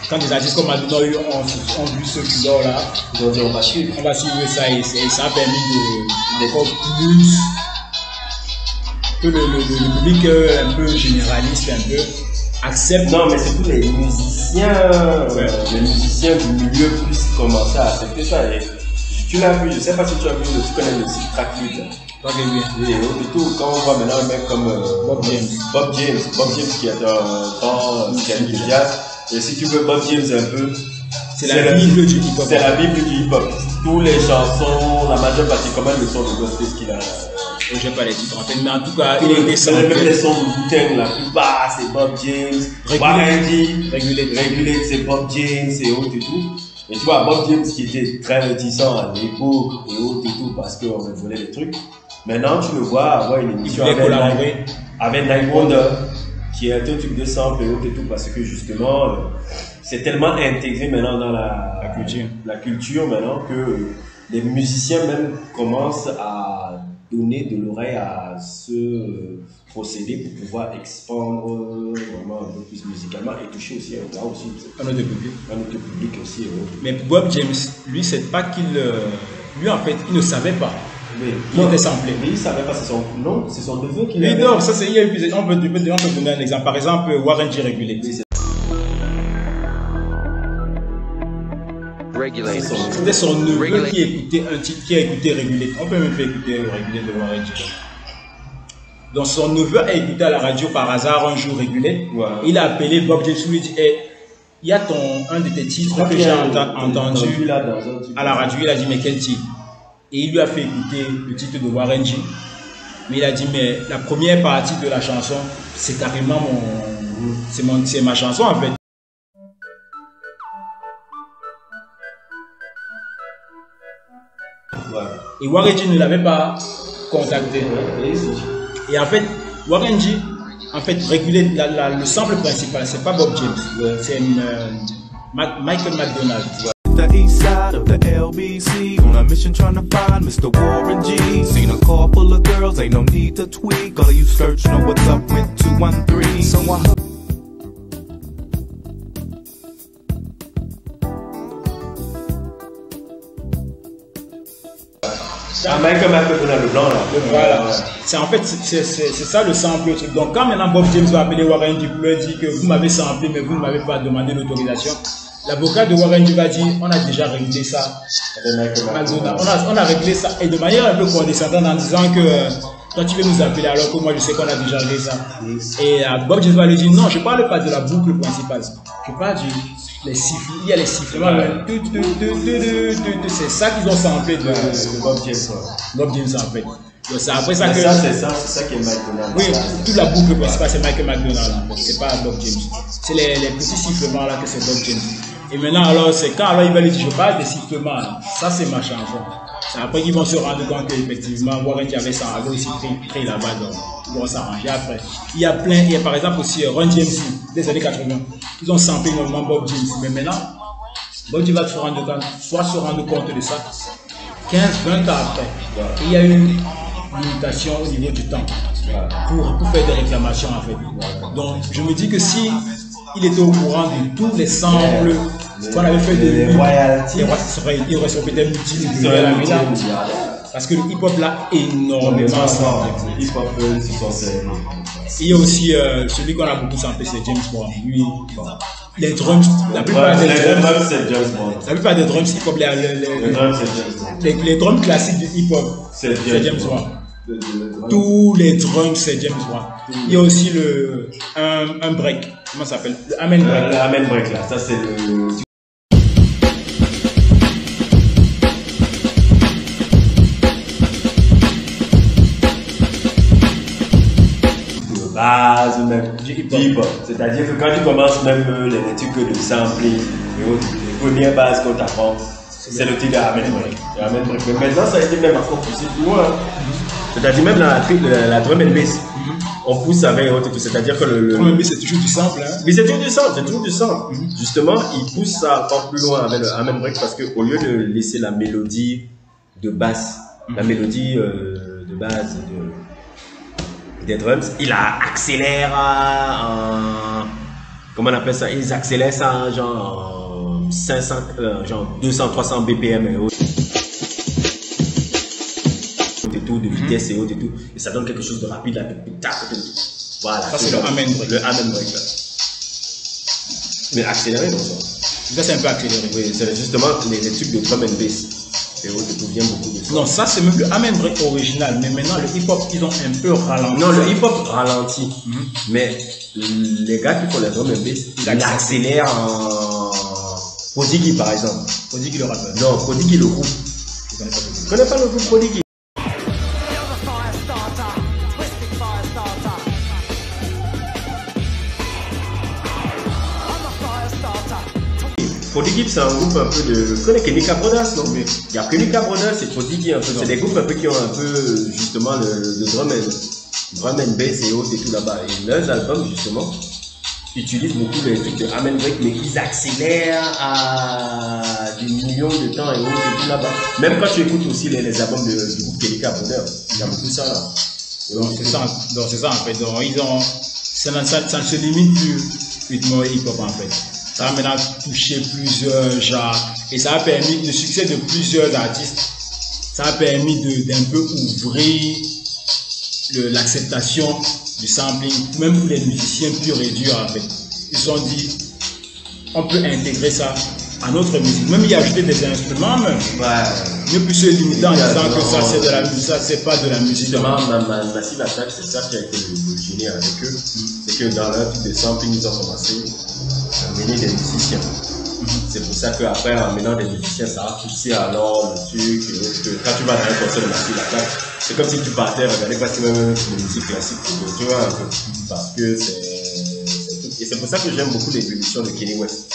quand des artistes comme Madonna ont vu ce culot là, ils ont dit on va suivre ça et ça a permis d'encore plus que le public un peu généraliste un peu accepte. Non mais surtout les musiciens, les musiciens du milieu puissent commencer à accepter ça. Et tu l'as vu, je sais pas si tu as vu, tu connais le site Trackfeed. Oui, et tout, quand on voit maintenant un mec comme Bob James qui est un grand spécialiste de jazz, et si tu veux Bob James un peu, c'est la Bible du hip-hop. C'est la Bible du hip-hop. Toutes les chansons, la majeure partie, comment le son de gospel qu'il a. Je sais pas les titres en tête, mais en tout cas, il est descendu. Même les sons de Wu-Tang, la plupart, c'est Bob James. Regulate, c'est Bob James et autres et tout. Et tu vois, Bob James qui était très réticent à l'époque et autres et tout parce qu'on me volait des trucs. Maintenant, tu le vois avoir une émission avec Night Wonder, qui est un truc de sample et autres et tout, parce que justement, c'est tellement intégré maintenant dans la culture maintenant que les musiciens même commencent à donner de l'oreille à ce procédé pour pouvoir expandre vraiment un peu plus musicalement et toucher aussi à notre public aussi. Mais Bob James, lui, c'est pas qu'il... lui, en fait, il ne savait pas. Il était samplé. Mais il savait pas, c'est son neveu qui l'a. Non, ça c'est il y a eu on peut donner un exemple. Par exemple, Warren G. Regulate. C'était son neveu qui écoutait un titre, qui a écouté Regulate. On peut même faire écouter Regulate de Warren G. Donc son neveu a écouté à la radio par hasard un jour Regulate. Il a appelé Bob James, lui dit il y a un de tes titres que j'ai entendu à la radio. Il a dit mais quel titre? Et il lui a fait écouter le titre de Warren G. Mais il a dit, mais la première partie de la chanson, c'est carrément mon, c'est ma chanson en fait. Et Warren G ne l'avait pas contacté. Et en fait, Warren G, en fait, régulait le sample principal, c'est pas Bob James, c'est Michael McDonald. The east side of the LBC on a mission trying to find Mr. Warren G. Seen a car full of girls, ain't no need to tweak. All of you search know what's up with 213. So I Michael McDonald, le blanc là. Voilà. C'est en fait c'est ça le sample truc. Donc quand maintenant Bob James va appeler Warren G pour lui dire que vous m'avez samplé mais vous ne m'avez pas demandé l'autorisation, l'avocat de Warren G va dire on a déjà réglé ça. On a réglé ça et de manière un peu condescendante en disant que toi tu veux nous appeler alors que moi je sais qu'on a déjà réglé ça. Et Bob James va lui dire non, je parle pas de la boucle principale, je parle les sifflements, il y a les sifflements, c'est ça qu'ils ont samplé de Bob James. Bob James en fait. C'est après ça que. C'est ça qui est McDonald. Oui, toute la boucle principale c'est Michael McDonald en fait, c'est pas Bob James. C'est les petits sifflements là que c'est Bob James. Et maintenant alors c'est quand alors il va lui dire je parle des sifflements, ça c'est ma chanson. C'est après qu'ils vont se rendre compte qu'effectivement Warren G avait aussi pris là-bas, donc ils vont s'arranger après. Il y a par exemple aussi Run DMC des années 80. Ils ont samplé énormément Bob James, mais maintenant Bob James va se rendre compte de ça 15-20 ans après. Voilà. Il y a eu une limitation au niveau du temps pour faire des réclamations en fait. Voilà. Donc je me dis que si il était au courant de tous les samples qu'on avait fait de royalties, il aurait peut-être multimilliardaire. Parce que le hip-hop l'a énormément samplé. Il y a aussi celui qu'on a beaucoup samplé, c'est James Brown. Lui, les drums, la plupart des drums hip-hop, les drums classiques du hip-hop, c'est James Brown. Tous les drums c'est James Brown. Il y a aussi un break, comment ça s'appelle? Le amen break. Le amen break là, ça c'est le. Base même du hip-hop. C'est-à-dire que quand tu commences même les trucs de sampling, les premières bases qu'on t'apprend, c'est le truc de amen break. Mais maintenant ça a été même encore poussé plus loin. C'est-à-dire même la drum and bass, on pousse avec autre, c'est-à-dire que le drum and bass c'est toujours du sample, hein? Mais c'est toujours du sample, Justement, il pousse ça encore plus loin avec le amen break parce qu'au lieu de laisser la mélodie de basse, la mélodie de base des drums, il accélère comment on appelle ça? Ils accélèrent ça genre 500, genre 200-300 BPM et autres. De vitesse et autres et tout, et ça donne quelque chose de rapide là. Voilà, ça c'est le amen break. Le amen break là. Mais accéléré, non? Ça c'est un peu accéléré. Oui, c'est justement les trucs de drum and bass et autres et tout viennent beaucoup de ça. Non, ça c'est même le amen break original, mais maintenant le hip-hop ils ont un peu ralenti. Non, le hip-hop ralentit, mais les gars qui font les drum and bass, ils accélèrent en Prodigy par exemple. Prodigy le rappeur. Non, Prodigy le groupe. Je connais pas le groupe Prodigy. Prodigy c'est un groupe un peu de. Tu connais Chemical Brothers, non? Il y a Chemical Brothers et Prodigy un peu. C'est des groupes un peu qui ont un peu justement le drum and bass et autres et tout là-bas. Et leurs albums justement utilisent beaucoup les trucs de amen break, mais ils accélèrent à des millions de temps et autres et tout là-bas. Même quand tu écoutes aussi les albums du groupe Chemical Brothers, il y a beaucoup ça là. Donc c'est ça en fait. Donc ils ont. Ça ne se limite plus uniquement au hip-hop en fait. Ça a maintenant touché plusieurs genres et ça a permis le succès de plusieurs artistes. Ça a permis d'un peu ouvrir l'acceptation du sampling, même pour les musiciens purs et durs en fait. Ils se sont dit, on peut intégrer ça à notre musique, même y ajouter des instruments même. Ouais. Ne plus se limiter en disant que ça c'est de la musique, ça c'est pas de la musique. Justement, Massive Attack, c'est ça qui a été le génie avec eux. C'est que dans leur type de sampling, ils ont commencé à mener des musiciens. C'est pour ça qu'après, en menant des musiciens, ça a poussé alors le truc. Quand tu vas dans un concert de Massive Attack, c'est comme si tu partais regarder pratiquement de musique classique. Tu vois un peu. Parce que et c'est pour ça que j'aime beaucoup l'évolution de Kanye West.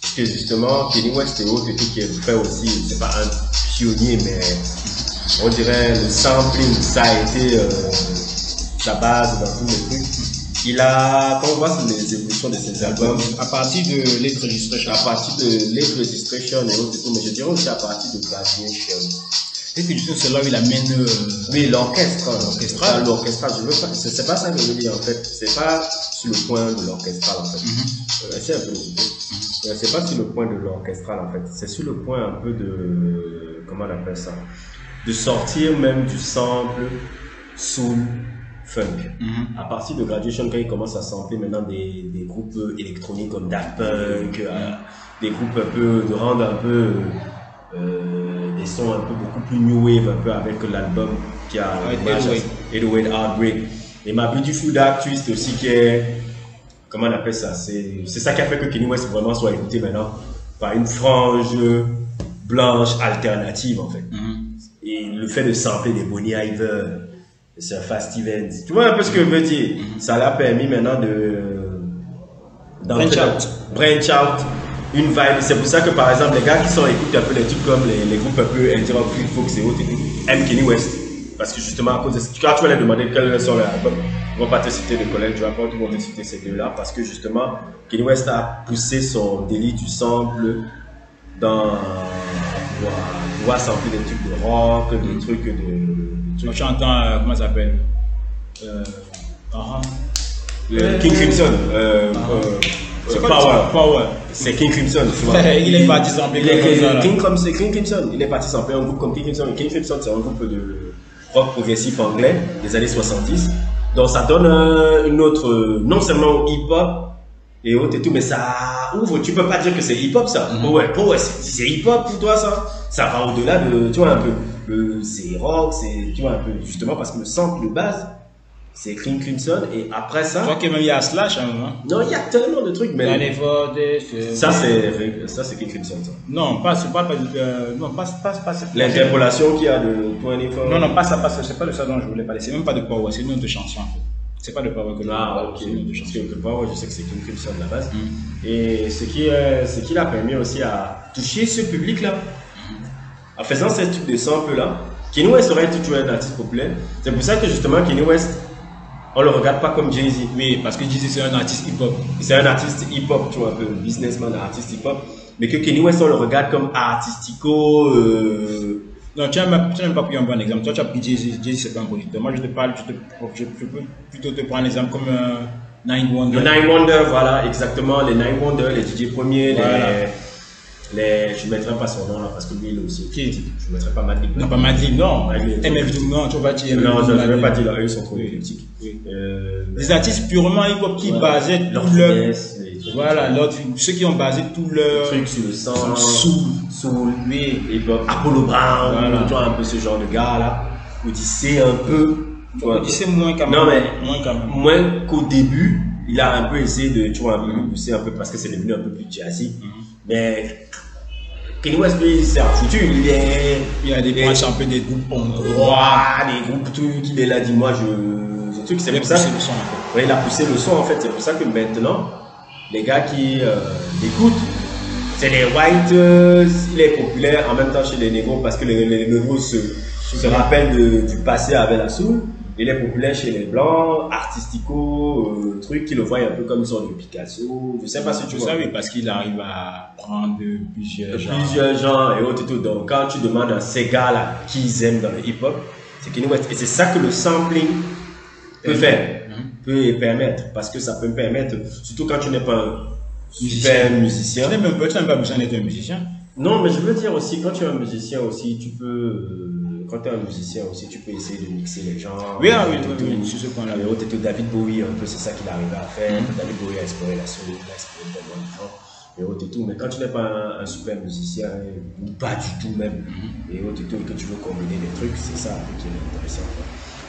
Parce que justement, Kanye West et autres et tout qui est fait aussi, c'est pas un pionnier, mais on dirait le sampling, ça a été sa base dans tous les trucs. Il a, quand on voit les évolutions de ses albums, à partir de Late Registration, et autres et tout, mais je dirais aussi à partir de Graduation. Late Registration, c'est là où il amène oui, l'orchestral, je veux pas, c'est pas ça que je veux dire en fait, c'est pas sur le point de l'orchestral en fait. C'est un peu c'est pas sur le point de l'orchestral en fait, c'est sur le point un peu de, comment on appelle ça, de sortir même du sample soul funk. À partir de Graduation, quand il commence à sampler maintenant des groupes électroniques comme Daft Punk, des groupes un peu, de rendre un peu des sons un peu beaucoup plus new wave, un peu avec l'album qui a 808 Heartbreak. Et ma Beautiful Dark Twist aussi qui est, comment on appelle ça, c'est ça qui a fait que Kanye West vraiment soit écouté maintenant par une frange blanche alternative en fait. Et le fait de sampler des Bonnie Iver, c'est un Fast Stevens. Tu vois un peu ce que je veux dire? Ça l'a permis maintenant de branch out une vibe. C'est pour ça que par exemple les gars qui sont écoutent un peu les trucs comme les groupes un peu indie rock, Fleet Fox et autres aiment Kanye West. Parce que justement à cause de quand tu vas leur demander quels sont les albums, ils vont pas te citer de collègues, tu vas pas tout le monde te citer ces deux-là parce que justement Kanye West a poussé son délit du sample dans pouvoir sampler des trucs de rock, des trucs de... Quand tu entends, comment ça s'appelle King Crimson, Power. C'est King Crimson. Il est parti sampler King Crimson. Il est parti sampler un groupe comme King Crimson. King Crimson, c'est un groupe de rock progressif anglais des années 70. Donc ça donne une autre, non seulement hip-hop et autres et tout, mais ça ouvre. Tu peux pas dire que c'est hip-hop ça. Power, c'est hip-hop pour toi ça. Ça va au-delà de, tu vois un peu, c'est rock, c'est, tu vois un peu, justement parce que le sample de base, c'est King Crimson et après ça. Je crois qu'il y a Slash à un moment. Non, il y a tellement de trucs, mais. Ça c'est King Crimson ça. Non, pas l'interpolation qu'il y a de 24. Non, c'est pas de ça dont je voulais parler. C'est même pas de Power, c'est une autre chanson en fait. C'est pas de Power que je ok. Parce que Power, je sais que c'est King Crimson de la base. Et ce qui l'a permis aussi à toucher ce public-là. En faisant ce type de sample-là, Kanye West aurait été toujours un artiste populaire. C'est pour ça que justement Kanye West, on le regarde pas comme Jay-Z. Oui, parce que Jay-Z c'est un artiste hip-hop. C'est un artiste hip-hop, tu vois, un peu businessman, artiste hip-hop. Mais que Kanye West, on le regarde comme artistico. Non, tu n'as même pas pris un bon exemple. Toi, tu as pris Jay-Z. Jay-Z c'est pas un producteur. Moi, je peux plutôt te prendre un exemple comme Nine Wonder. Le Nine Wonder, voilà, exactement. Les Nine Wonder, les DJ premiers, voilà. Je ne mettrai pas son nom là parce que lui il est aussi. Qui? Je ne mettrai pas Madlib. Non, pas Madlib, non. MF, non, tu vas dire. Non, je ne vais pas dire là, eux sont trop critiques. Des artistes purement hip-hop qui basaient tout leur. Voilà, ceux qui ont basé tout leur. Truc sur le sang, soul, hip-hop, Apollo Brown, voilà. Tu vois un peu ce genre de gars là. Odyssey un peu. Odyssey moins quand même. Non, mais moins qu'au début, il a un peu essayé de, tu vois, un peu pousser un peu parce que c'est devenu un peu plus jazzy. Mais Kanye West, lui, c'est un foutu. Il y a des branches un peu des groupes des groupes tout qu'il est là, dis-moi, ce truc, c'est pour ça. Il a poussé le son en fait. C'est pour ça que maintenant, les gars qui l'écoutent, c'est les whites, il est populaire en même temps chez les négros parce que les négros se rappellent du passé avec la soul. Il est populaire chez les blancs, artistico, truc qui le voient un peu comme une sorte de Picasso. Je sais pas si tu vois. Oui, parce qu'il arrive à prendre plusieurs genres et autres et tout. Donc quand tu demandes à ces gars-là qui ils aiment dans le hip-hop, c'est Kanye West. Et c'est ça que le sampling peut faire, peut permettre, parce que ça peut me permettre, surtout quand tu n'es pas un super musicien. Tu n'es même pas besoin d'être un musicien. Non, mais je veux dire aussi, quand tu es un musicien aussi, tu peux. Quand tu es un musicien aussi, tu peux essayer de mixer les gens. Oui, sur ce point-là. David Bowie, un peu, c'est ça qu'il arrivait à faire. David Bowie a exploré la soul, il a exploré et autres et tout. Mais quand tu n'es pas un super musicien, ou pas du tout même, et autres et tout, et que tu veux combiner des trucs, c'est ça qui est intéressant.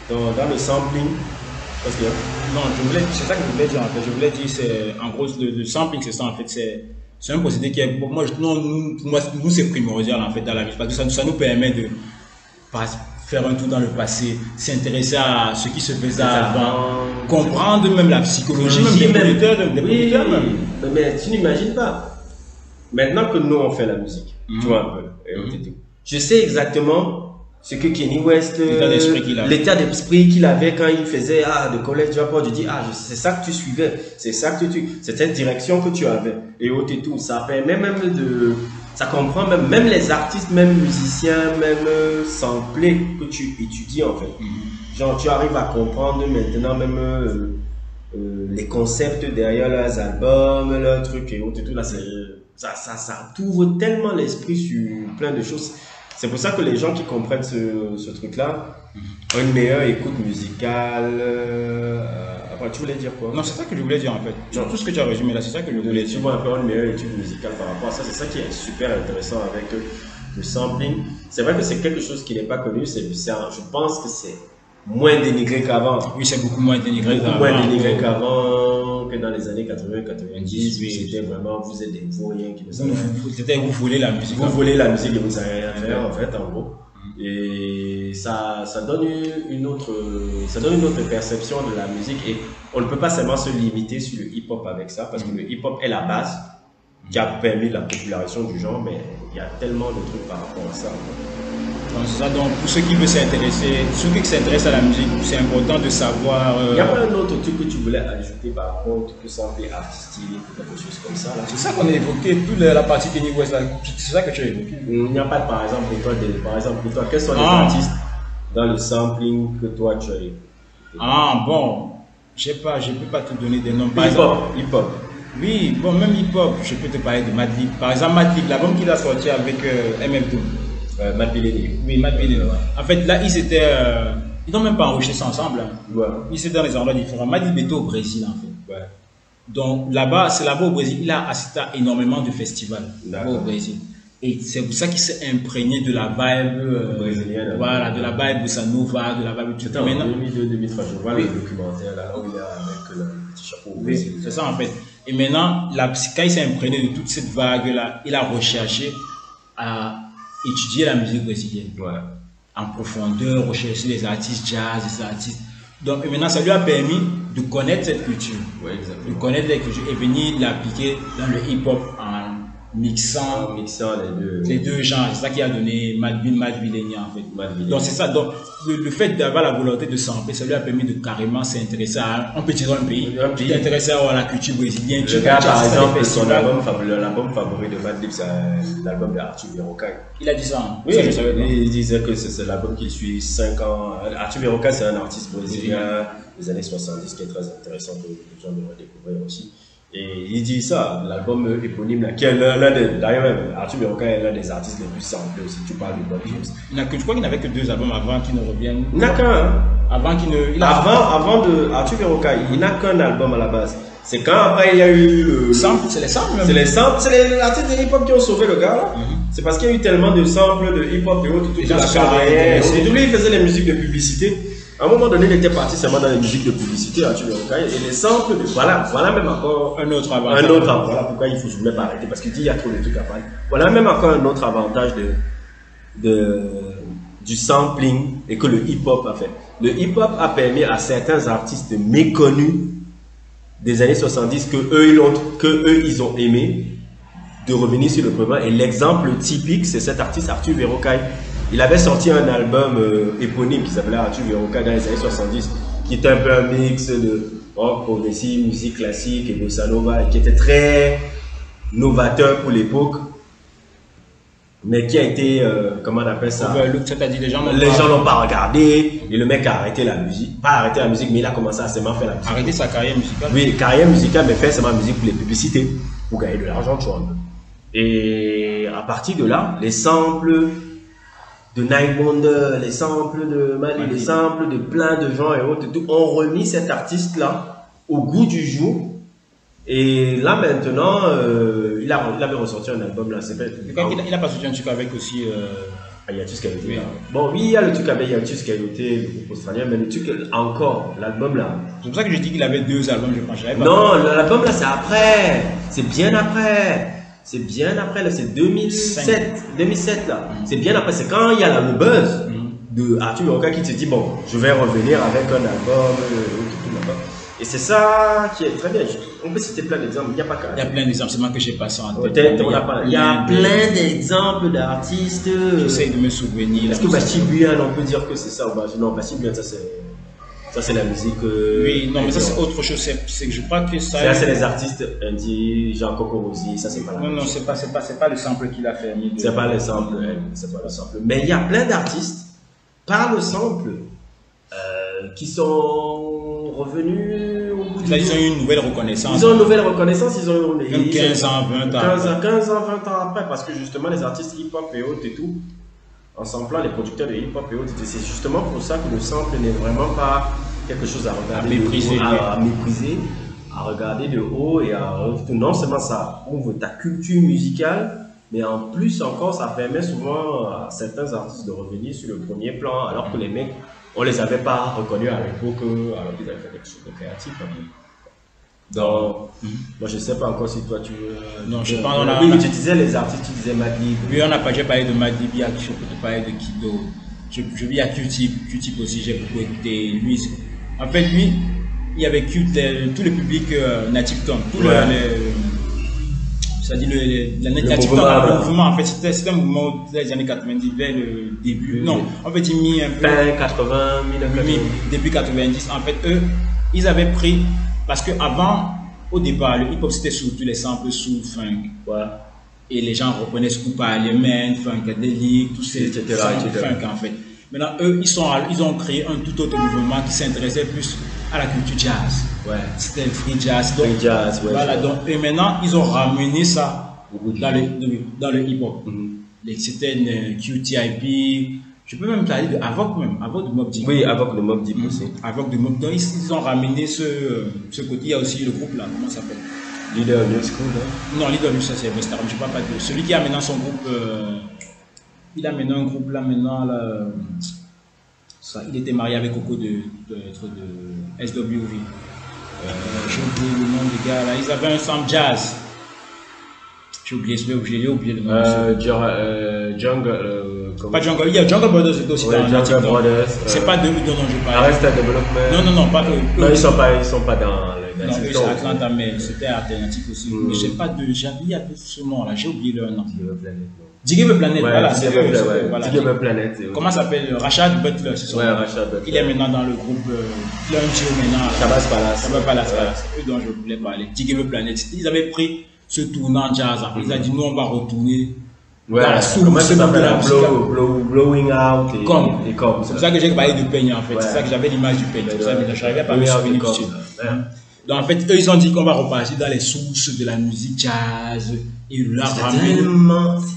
Donc, dans le sampling, parce que. Non, c'est ça que je voulais dire en fait. Je voulais dire, c'est, en gros, le sampling, c'est ça en fait. C'est un procédé qui est, pour moi, nous c'est primordial en fait dans la vie, parce que ça nous permet de faire un tour dans le passé, s'intéresser à ce qui se faisait avant, comprendre même la psychologie des producteurs même. Mais tu n'imagines pas. Maintenant que nous on fait la musique, tu vois un peu, je sais exactement ce que Kanye West, l'état d'esprit qu'il avait quand il faisait de college dropout, tu dis c'est ça que tu suivais, c'est ça que c'est cette direction que tu avais et autres et tout. Ça permet même ça comprend même les artistes, même musiciens, même samplés que tu étudies en fait. Genre tu arrives à comprendre maintenant même les concepts derrière leurs albums, leurs trucs et autres et tout. Là ça t'ouvre tellement l'esprit sur plein de choses. C'est pour ça que les gens qui comprennent ce truc-là ont une meilleure écoute musicale. Après, tu voulais dire quoi? Non, c'est ça que je voulais dire en fait. Non. Tout ce que tu as résumé là, c'est ça que je voulais dire. Tu vois un peu une meilleure étude musicale par rapport à ça. C'est ça qui est super intéressant avec le sampling. C'est vrai que c'est quelque chose qui n'est pas connu. Je pense que c'est moins dénigré qu'avant. Oui, c'est beaucoup moins dénigré qu'avant. Moins dénigré qu'avant, que dans les années 80-90. Oui, c'était vraiment, vous êtes des vauriens qui ne savent rien. Vous volez la musique. Vous volez la musique et vous ne savez rien faire, en fait, en gros. Et ça donne une autre perception de la musique. Et on ne peut pas seulement se limiter sur le hip-hop avec ça, parce que le hip-hop est la base qui a permis la popularisation du genre, mais il y a tellement de trucs par rapport à ça. Donc, pour ceux qui veulent s'intéresser, ceux qui s'intéressent à la musique, c'est important de savoir. Il n'y a pas un autre truc que tu voulais ajouter par rapport au truc que ça fait artistique ou quelque chose comme ça là. C'est ça qu'on a évoqué, toute la partie Kanye West là. C'est ça que tu as évoqué. Il n'y a pas, par exemple, pour toi, quels sont les artistes dans le sampling que toi tu as écouté? Bon, je peux pas te donner des noms. Hip-hop. Oui, bon, même hip-hop, je peux te parler de Madlib. Par exemple, Madlib, l'album qu'il a sorti avec MF2. Matt Billeni. Oui, Matt Billeni. Ouais. En fait, là, ils n'ont même pas enregistré ça ensemble. Hein. Ouais. Ils étaient dans des endroits différents. Madlib était au Brésil, en fait. Ouais. Donc, là-bas au Brésil, il a assisté à énormément de festivals au Brésil. Et c'est pour ça qu'il s'est imprégné de la vibe brésilienne. Voilà, de la vibe bossa nova, de la vibe. C'était en 2002-2003. Je vois le documentaire là où il est avec le petit chapeau. Oui, c'est ça, en fait. Et maintenant, quand il s'est imprégné de toute cette vague-là, il a recherché à étudier la musique brésilienne en profondeur, rechercher les artistes jazz, les artistes. Donc maintenant, ça lui a permis de connaître cette culture, de connaître les cultures et venir l'appliquer dans le hip-hop en mixant les deux genres. C'est ça qui a donné Matt Billeni en fait. Donc c'est ça. Donc le fait d'avoir la volonté de sampler, ça lui a permis de carrément s'intéresser à, on peut dire un pays, s'intéresser à la culture brésilienne. Le gars, par exemple, l'album favori de Matt Billeni, c'est l'album de Arthur Verocai. Il a dit ça. Oui, il disait que c'est l'album qu'il suit 5 ans. Arthur Verocai, c'est un artiste brésilien des années 70 qui est très intéressant que les gens devraient découvrir aussi. Et il dit ça, l'album éponyme, là, qui est d'ailleurs même, Arthur Verocai est l'un des artistes les plus samplés aussi. Tu parles de Bob James. Je crois qu'il n'avait que 2 albums avant qu'il ne revienne. Il n'a qu'un. Avant qu'il ne. Avant de Arthur Verocai, il n'a qu'un album à la base. C'est quand après il y a eu. C'est les samples même. C'est les samples, c'est les artistes de hip-hop qui ont sauvé le gars là. C'est parce qu'il y a eu tellement de samples de hip-hop et autres, tout la carrière. Et lui, il faisait les musiques de publicité. À un moment donné, il était parti seulement dans les musiques de publicité, Arthur Verocai, et les samples, voilà même encore un autre avantage. Voilà pourquoi je ne voulais pas arrêter, parce qu'il dit il y a trop de trucs à parler. Voilà même encore un autre avantage du sampling et que le hip-hop a fait. Le hip-hop a permis à certains artistes méconnus des années 70 que eux ils ont aimé de revenir sur le premier. Et l'exemple typique, c'est cet artiste Arthur Verocai. Il avait sorti un album éponyme qui s'appelait Arthur Verocai dans les années 70, qui était un peu un mix de rock progressif, musique classique et bossa nova, et qui était très novateur pour l'époque, mais qui a été, comment on appelle ça, c'est-à-dire les gens l'ont pas regardé, et le mec a arrêté la musique, pas arrêté la musique, mais il a commencé à seulement faire la musique. Arrêter sa carrière musicale. Oui, carrière musicale, mais faire seulement la musique pour les publicités, pour gagner de l'argent, tu vois. Et à partir de là, les samples de Night Wonder, les samples de Mali, les samples de plein de gens et autres, ont remis cet artiste-là au goût du jour. Et là maintenant, il avait ressorti un album là, c'est il a pas sorti un truc avec aussi. Yatus Kayoté. Bon, oui, il y a le truc avec Yatus Kayoté, le groupe australien, mais le truc encore, l'album là. C'est pour ça que je dis qu'il avait 2 albums, je pense. Non, l'album là, c'est après. C'est bien après. C'est bien après, là, c'est 2007 là. C'est bien après, c'est quand il y a le buzz de Arthur Verocai qui te dit bon, je vais revenir avec un album, Et c'est ça qui est très bien. On peut citer plein d'exemples, il n'y a pas qu'à. Il y a plein d'exemples, c'est moi que j'ai passé en tête. Il y a plein d'exemples d'artistes. J'essaie de me souvenir. Est-ce que Bastille Buyane, on peut dire que c'est ça ou pas? Non, Bastille Buyane, ça c'est la musique. Oui, non, mais ça c'est autre chose. C'est que je crois que ça. Ça c'est les artistes indie, Jean Cocorosi, ça c'est pas la Non, non, c'est pas le sample qu'il a fait. C'est pas le sample, c'est pas le sample. Mais il y a plein d'artistes par le sample qui sont revenus au bout du Ils ont eu une nouvelle reconnaissance. Ils ont une nouvelle reconnaissance, ils ont même 15 ans, 20 ans. 15 ans, 20 ans après, parce que justement les artistes hip-hop et autres et tout, en samplant les producteurs de hip-hop et autres, c'est justement pour ça que le sample n'est vraiment pas quelque chose à regarder à mépriser, à regarder de haut et non seulement ça prouve ta culture musicale, mais en plus encore ça permet souvent à certains artistes de revenir sur le premier plan, alors que les mecs, on les avait pas reconnus à l'époque, alors qu'ils avaient fait quelque chose de créatif. Donc, moi je sais pas encore si toi tu veux. Non, je pense oui, tu disais les artistes, tu disais Madlib. Oui, j'ai parlé de Madlib, je peux te parler de Kido. Je vis à Q-Tip aussi, j'ai beaucoup écouté lui. En fait, lui, il y avait tout le public natif tongue, tout c'est-à-dire le natif tongue, le mouvement, en fait, c'était un mouvement des années 90 vers le début. Non, en fait, il mis un peu. Fin 80, 1990. Début 90. En fait, eux, ils avaient pris. Parce qu'avant, au départ, le hip-hop c'était surtout les samples soul, funk. Ouais. Et les gens reconnaissent tout Parliament, Funkadelic, tous ces samples funk en fait. Maintenant, eux, ils ont créé un tout autre mouvement qui s'intéressait plus à la culture jazz. Ouais. C'était le free jazz. Donc, free jazz, ouais. Voilà, donc, et maintenant, ils ont ramené ça dans le hip-hop. C'était une QTIP. Je peux même parler de Avoc de Mobb Deep. Oui, Avoc de Mobb Deep aussi. Avoc de Mobb Deep. Donc ils ont ramené ce côté. Il y a aussi le groupe là, comment ça s'appelle? Leader New School, hein? Non, Leader New School, c'est Western. Je ne parle pas de celui qui a maintenant son groupe. Il a maintenant un groupe là maintenant. Là, il était marié avec Coco de SWV. J'ai oublié le nom des gars là. Ils avaient un sample jazz. J'ai oublié le nom. Jungle. Pas Jungle, il y a Jungle Brothers aussi. Ouais, Jungle Brothers. C'est pas de eux dont je parle. Arrested Development. Non, pas eux. Non, ils sont pas dans le. Non, eux c'est Atlanta, mais c'était alternatif aussi. Mais j'ai pas de. Il y a ce nom là, j'ai oublié leur nom. Digable Planet, voilà, c'est eux. Digable Planet. Comment s'appelle? Rashad Butler, c'est ça. Ouais, Rashad Butler. Il est maintenant dans le groupe. Il a un duo maintenant. Shabazz Palace. C'est eux dont je voulais parler. Digable Planet. Ils avaient pris ce tournant jazz. Ils ont dit nous on va retourner. Ouais, comment ça s'appelle? Blowing out et comme. C'est pour ça que j'ai parlé de peigne en fait. C'est ça que j'avais l'image du peigne. C'est pour ça que je n'arrivais pas à me souvenir du titre. Donc en fait, eux ils ont dit qu'on va repartir dans les sources de la musique jazz et leur ramener.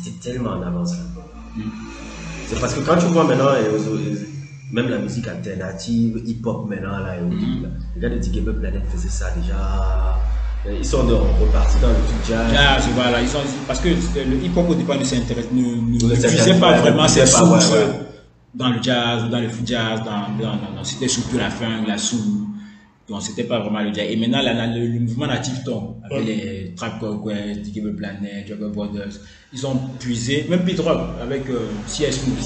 C'était tellement en avance là. C'est parce que quand tu vois maintenant, même la musique alternative, hip-hop maintenant là, les gars de Digable Planet faisaient ça déjà. Ils sont repartis dans le truc jazz. Voilà, parce que le hip-hop au départ ne puisait pas vraiment ses sources dans le jazz ou dans le free jazz, c'était surtout la funk, la soul. Donc c'était pas vraiment le jazz. Et maintenant le mouvement natif tombe avec les Trap Quest, Digable Planet, Jungle Brothers. Ils ont puisé, même Pete Rock avec CS Mook,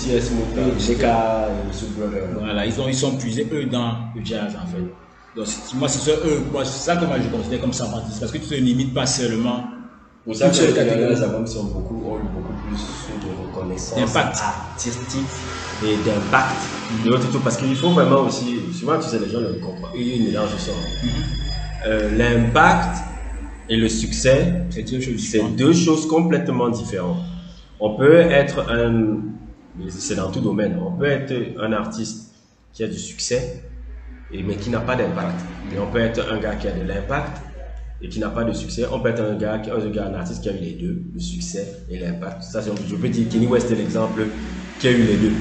GK, Soul Brother. Voilà, ils sont puisés eux dans le jazz en fait. Donc moi c'est ça que moi je considère comme savantiste parce que tu ne te limites pas seulement. Pour ça que les albums ont eu beaucoup plus de reconnaissance artistique et d'impact de l'autre tout parce qu'il faut vraiment aussi, souvent tu sais les gens le comprennent, ils mélangent ça. L'impact et le succès, c'est deux choses complètement différentes. On peut être c'est dans tout domaine, on peut être un artiste qui a du succès mais qui n'a pas d'impact. Et on peut être un gars qui a de l'impact et qui n'a pas de succès. On peut être un artiste qui a eu les deux, le succès et l'impact. Ça, je peux dire Kanye West est l'exemple qui a eu les deux.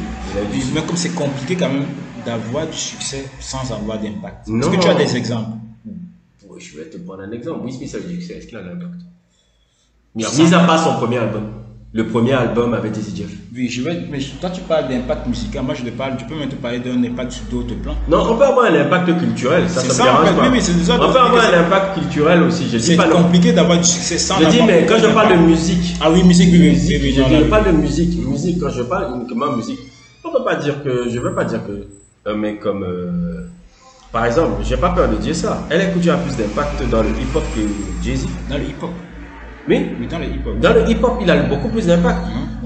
Mais comme c'est compliqué quand même d'avoir du succès sans avoir d'impact. Est-ce que tu as des exemples? Oui, je vais te prendre un exemple. Will Smith a du succès. Est-ce qu'il a de l'impact? Mis à part son premier album. Le premier album avec Jay-Z Jeff. Oui, mais toi tu parles d'impact musical, moi je peux même te parler d'un impact sur d'autres plans. Non, on peut avoir un impact culturel, ça me dérange pas. Oui, c'est ça. On peut avoir un impact culturel aussi. C'est compliqué d'avoir du succès sans. Je dis, mais quand je parle de musique. Ah oui, musique, oui. Je parle de musique. Musique, quand je parle uniquement musique, je ne veux pas dire que un mec comme Par exemple, j'ai pas peur de dire ça. LL Cool J a plus d'impact dans le hip-hop que Jay-Z. Dans le hip-hop. Oui. Mais dans le hip-hop. Dans le hip-hop, il a beaucoup plus d'impact.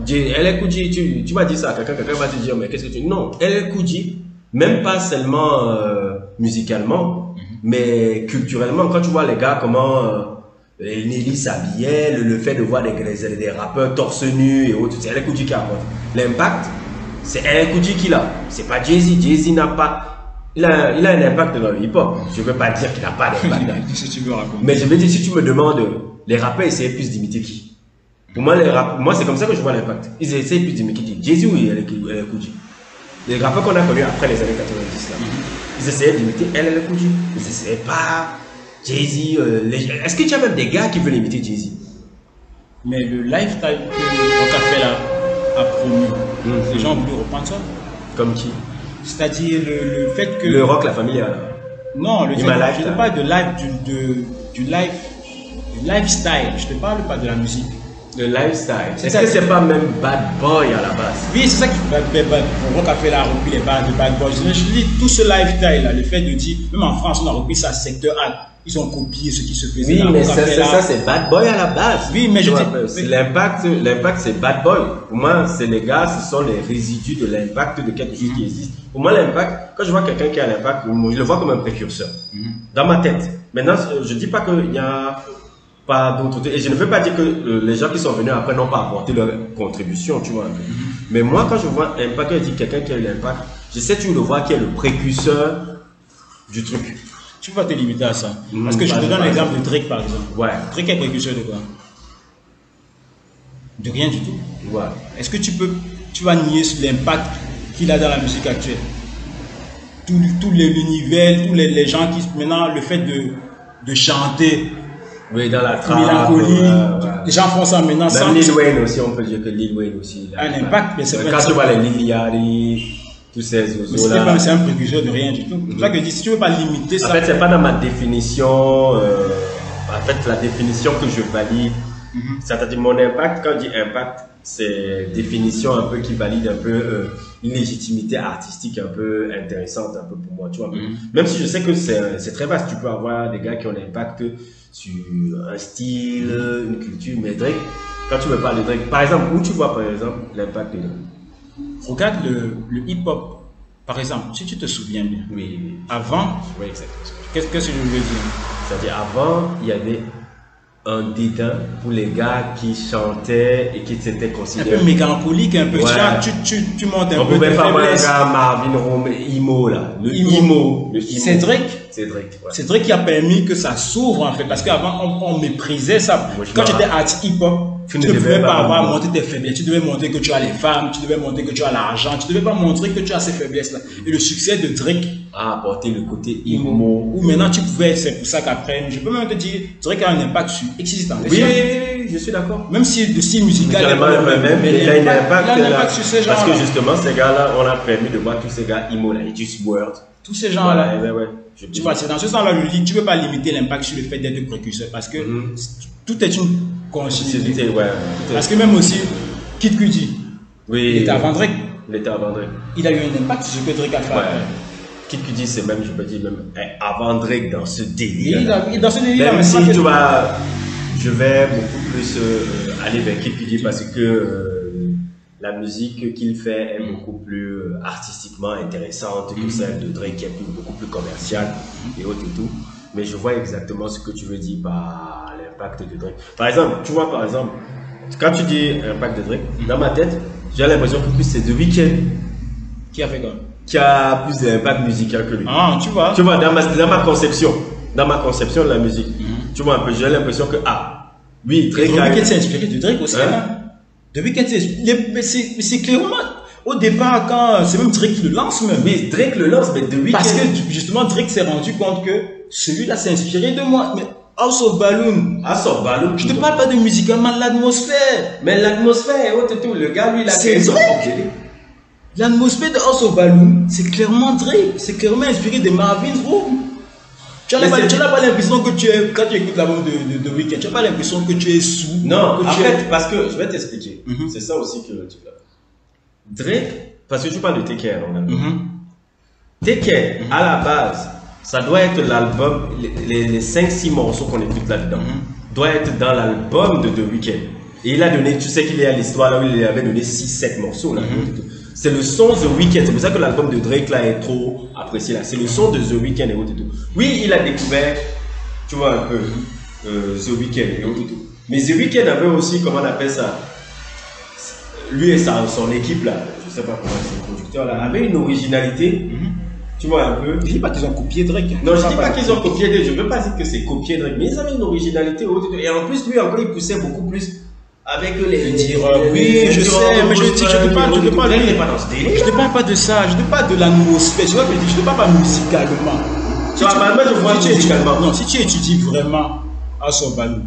LL Cool J, tu vas dire ça à quelqu'un va te dire, mais qu'est-ce que tu... Non, LL Cool J, même pas seulement musicalement, mais culturellement. Quand tu vois les gars, comment Nelly s'habillait, le fait de voir des rappeurs torse nu et autres, c'est LL Cool J qui apporte. L'impact, c'est LL Cool J qui l'a. C'est pas Jay-Z. Jay-Z n'a pas... Il a un impact dans le hip-hop. Je ne veux pas dire qu'il n'a pas d'impact. Mais je veux dire, si tu me demandes, les rappeurs essaient plus d'imiter qui? Pour moi, moi c'est comme ça que je vois l'impact. Ils essaient plus d'imiter qui? Jay-Z ou LL Cool J? Les rappeurs qu'on a connus après les années 90, là, ils essayaient d'imiter LL Cool J. Ils essayaient pas Jay-Z. Est-ce qu'il y a même des gars qui veulent imiter Jay-Z? Mais le lifestyle que Rockefeller a promu, les gens ont voulu reprendre ça. Comme qui? C'est-à-dire le fait que... Le rock, la famille, alors. Non, je ne parle de du lifestyle, je ne parle pas de la musique. Le lifestyle. Est-ce que c'est pas même Bad Boy à la base? Oui, c'est ça qui Rockefeller a repris les bases de Bad Boy. Je dis tout ce lifestyle là, le fait de dire, même en France, on a repris ça secteur A. Ils ont copié ce qui se faisait. Oui, mais ça c'est Bad Boy à la base. Oui, mais je dis... L'impact, c'est Bad Boy. Pour moi, c'est les gars, ce sont les résidus de l'impact de quelque chose qui existe. Pour moi, l'impact, quand je vois quelqu'un qui a l'impact, je le vois comme un précurseur. Dans ma tête. Maintenant, je dis pas qu'il y a pas d'autres... Et je ne veux pas dire que les gens qui sont venus après n'ont pas apporté leur contribution, tu vois. Mais moi, quand je vois impact, je dis quelqu'un qui a l'impact, j'essaie toujours de voir qui est le précurseur du truc. Tu vas te limiter à ça. Parce que je te donne l'exemple de Drake, par exemple. Ouais. Drake est précurseur de quoi? De rien du tout. Ouais. Est-ce que tu vas nier l'impact qu'il a dans la musique actuelle? Tous les nivelles, tous les gens qui... Maintenant, le fait de chanter... Oui, dans la trame. Mélancolie. Les gens font ça maintenant. Même Lil Wayne aussi, on peut dire que Lil Wayne aussi. Un impact, mais c'est quand tu vois les Lil Yachty... C'est un précurseur de rien du tout. C'est pour ça que je dis, si tu ne veux pas limiter ça. En fait, c'est pas dans ma définition. En fait, la définition que je valide, c'est-à-dire mon impact, quand je dis impact, c'est définition un peu qui valide un peu une légitimité artistique un peu intéressante, un peu pour moi, tu vois. Même si je sais que c'est très vaste, tu peux avoir des gars qui ont l'impact sur un style, une culture, mais Drake, quand tu me parles de Drake, par exemple, où tu vois par exemple l'impact de Drake? Regarde le hip-hop, par exemple, si tu te souviens bien. Oui. Avant, oui, exactement. Qu'est-ce que je veux dire? C'est-à-dire, avant, il y avait un dédain pour les gars qui chantaient et qui s'étaient considérés. Un peu mélancolique, un peu. Ouais. Tu montes un peu. On pouvait pas voir un gars Marvin Rome, Imo là. Le Imo. C'est Drake. C'est Drake. Ouais. C'est Drake qui a permis que ça s'ouvre en fait. Parce qu'avant, on méprisait ça. Quand tu étais artiste hip-hop, tu ne devais pas avoir montré tes faiblesses. Tu devais montrer que tu as les femmes, tu devais montrer que tu as l'argent, tu devais pas montrer que tu as ces faiblesses-là. Et le succès de Drake a apporté le côté emo. Ou maintenant tu pouvais, c'est pour ça qu'après, je peux même te dire, Drake a un impact sur existant. Oui, je suis d'accord. Même si le style musical est pas le même, mais il a un impact sur ces gens. Parce que justement, ces gars-là, on a permis de voir tous ces gars emo là, et Juice WRLD. Tous ces gens-là. Ouais. Tu vois, c'est dans ce sens-là, je dis, tu ne peux pas limiter l'impact sur le fait d'être précurseur parce que tout est une continuité. Ouais, parce que même aussi, Kid Cudi, il était avant Drake. Il a eu un impact sur ce que Drake a fait après. Kid Cudi, c'est même, je peux dire, même avant Drake dans ce délire. Dans ce délire, même si tu vois, je vais beaucoup plus aller vers Kid Cudi parce que la musique qu'il fait est beaucoup plus artistiquement intéressante que celle de Drake qui est beaucoup plus commerciale et autres et tout. Mais je vois exactement ce que tu veux dire par l'impact de Drake. Par exemple, tu vois, quand tu dis impact de Drake, dans ma tête, j'ai l'impression que plus c'est The Weeknd qui a fait quoi? Qui a plus d'impact musical que lui. Ah, tu vois. Tu vois, dans ma conception de la musique, tu vois un peu, j'ai l'impression que, oui, Drake. The Weeknd s'est inspiré de Drake aussi, The Weeknd, c'est clairement, au départ, quand c'est même Drake qui le lance même. Mais Drake le lance, mais The Weeknd. Parce que justement, Drake s'est rendu compte que celui-là s'est inspiré de moi. Mais House of Balloon. Je te parle pas de musicalement, l'atmosphère. Mais l'atmosphère, tout, le gars, lui, il a créé son objet. L'atmosphère de House of Balloon, c'est clairement Drake. C'est clairement inspiré de Marvin's Room. Tu n'as pas l'impression que tu es, quand tu écoutes l'album de Weeknd, tu n'as pas l'impression que tu es sous. Non, en fait, parce que, je vais t'expliquer. C'est ça aussi que tu veux. Drake, parce que tu parles de Take Care, Take Care, à la base, ça doit être l'album, les 5-6 morceaux qu'on écoute là-dedans, doit être dans l'album de The Weeknd. Et il a donné, tu sais qu'il y a l'histoire là où il avait donné 6-7 morceaux là. C'est le son The Weeknd, c'est pour ça que l'album de Drake là est trop apprécié là. C'est le son de The Weeknd et autres et tout. Oui, il a découvert, tu vois un peu, The Weeknd et autres et tout. Mais The Weeknd avait aussi, comment on appelle ça, lui et son équipe là, je sais pas comment c'est le producteur là, avait une originalité. Tu vois un peu. Je dis pas qu'ils ont copié Drake. Non, je dis pas qu'ils ont copié Drake. Je veux pas dire que c'est copié Drake, mais ils avaient une originalité. Et en plus, lui encore, il poussait beaucoup plus avec les. Oui, je sais, mais je te parle. Je te parle pas de ça. Je te parle de l'atmosphère. Je te parle pas musicalement. Je vois musicalement. Non, si tu étudies vraiment Assobalou,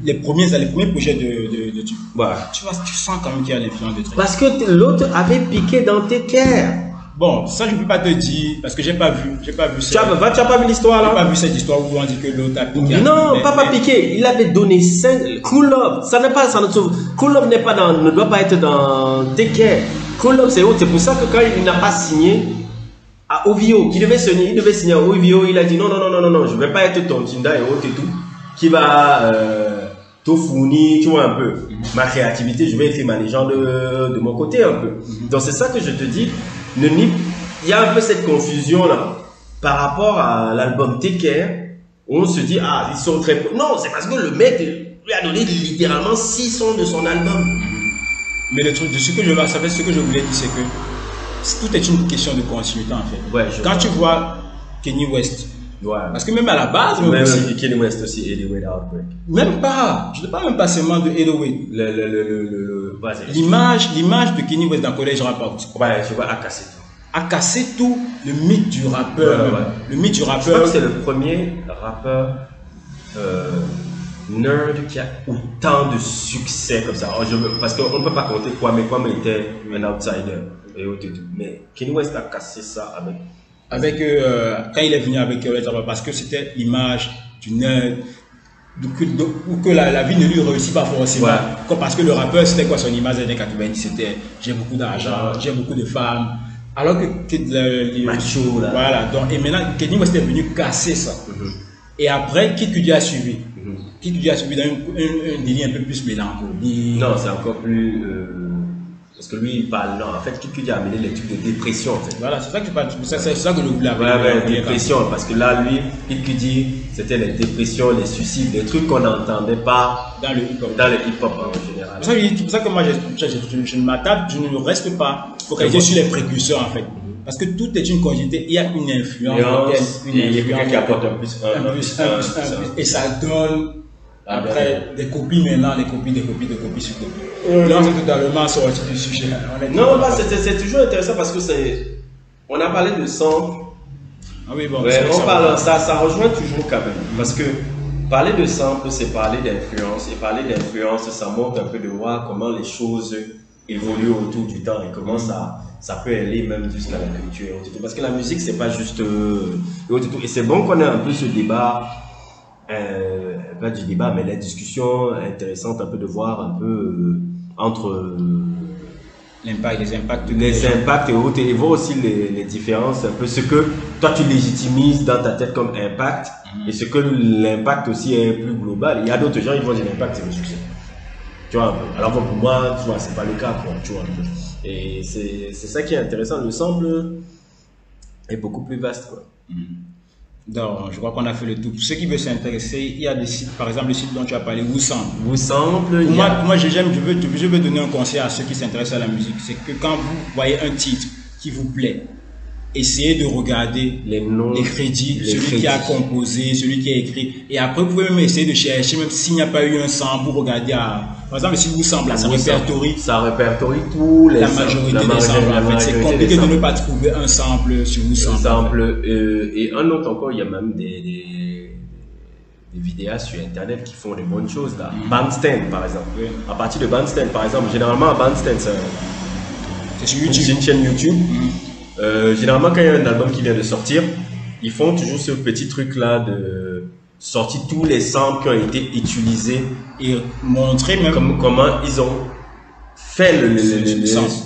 les premiers projets de tu vois, tu sens quand même qu'il y a l'influence de Drake. Parce que l'autre avait piqué dans tes cœurs. Bon, ça je peux pas te dire parce que j'ai pas vu tu as pas vu l'histoire là? J'ai pas vu cette histoire où on dit que l'autre a piqué. Non, pas piqué. Il avait donné 5 Cool Love. Cool Love ne doit pas être dans Take Care. Cool Love c'est autre. C'est pour ça que quand il n'a pas signé à OVO, il devait signer à OVO, il a dit non, je vais pas être ton Tinda et autres et tout, qui va te fournir, tu vois un peu, ma créativité, je vais écrire ma légende de mon côté un peu. Donc c'est ça que je te dis. Il y a un peu cette confusion là par rapport à l'album Take Care où on se dit ah ils sont très non, c'est parce que le mec lui a donné littéralement 6 sons de son album. Mais le truc de ce que je voulais dire c'est que tout est une question de continuité en fait. Ouais, quand tu vois Kanye West, parce que même à la base Kanye West aussi 808 Outbreak. Même pas, je ne parle même pas seulement de 808. L'image de Kanye West dans le collège rap. Ouais, je vois a cassé tout le mythe du rappeur. Le mythe du rappeur. Je crois que c'est le premier rappeur nerd qui a autant de succès comme ça. Parce qu'on ne peut pas compter Kwame était un outsider et autres. Mais Kanye West a cassé ça avec quand il est venu avec parce que c'était l'image du nerd que la vie ne lui réussit pas forcément. Parce que le rappeur c'était quoi son image des années 90, c'était j'ai beaucoup d'argent, j'ai beaucoup de femmes, alors que macho là. Voilà, donc et maintenant Kanye West est venu casser ça. Et après Kid Cudi a suivi. Kid Cudi a suivi dans un délire un peu plus mélancolique. Non, c'est encore plus parce que lui il parle, non, en fait Kid Cudi a amené les trucs de dépression en fait. Voilà, c'est ça que je parle, c'est ça que je voulais appeler. Dépression, parce que là lui, Kid Cudi, c'était les dépressions, les suicides, des trucs qu'on n'entendait pas dans le hip-hop en général. C'est pour ça que moi je ne m'attarde, je ne reste pas focalisé sur les précurseurs en fait. Parce que tout est une continuité, il y a une influence, il y a quelqu'un qui apporte un plus, et ça donne après des copies maintenant, des copies sur copies. Là, c'est totalement sorti du sujet. Non, c'est toujours intéressant parce que on a parlé de sample. Ah oui, bon. Ça rejoint toujours quand même. Parce que parler de sample, c'est parler d'influence. Et parler d'influence, ça montre un peu de voir comment les choses évoluent autour du temps et comment ça peut aller même jusqu'à la culture. Parce que la musique, c'est pas juste. Et c'est bon qu'on ait un peu ce débat. Pas du débat, mais la discussion intéressante un peu de voir un peu entre les impacts et autres, et voir aussi les différences, un peu ce que toi tu légitimises dans ta tête comme impact et ce que l'impact aussi est plus global. Il y a d'autres gens, ils voient l'impact, c'est le succès. Tu vois, alors pour moi, tu vois, c'est pas le cas, quoi, tu vois. Et c'est ça qui est intéressant. Le sample est beaucoup plus vaste, quoi. Donc, je crois qu'on a fait le tout. Pour ceux qui veulent s'intéresser, il y a des sites, par exemple le site dont tu as parlé, WooSample. Moi, je veux donner un conseil à ceux qui s'intéressent à la musique. C'est que quand vous voyez un titre qui vous plaît, essayez de regarder les crédits, celui qui a composé, celui qui a écrit. Et après, vous pouvez même essayer de chercher, même s'il n'y a pas eu un sample, vous regardez par exemple, si WooSample, ça répertorie tous les la majorité des samples. En fait, c'est compliqué de ne pas trouver un sample sur WooSample. Et un autre encore, il y a même des vidéastes sur Internet qui font des bonnes choses là. Bandstand, par exemple. À partir de Bandstand, par exemple, généralement, Bandstand, c'est sur YouTube. C'est une chaîne YouTube. Généralement, quand il y a un album qui vient de sortir, ils font toujours ce petit truc là de sortir tous les samples qui ont été utilisés et montrer même comment ils ont fait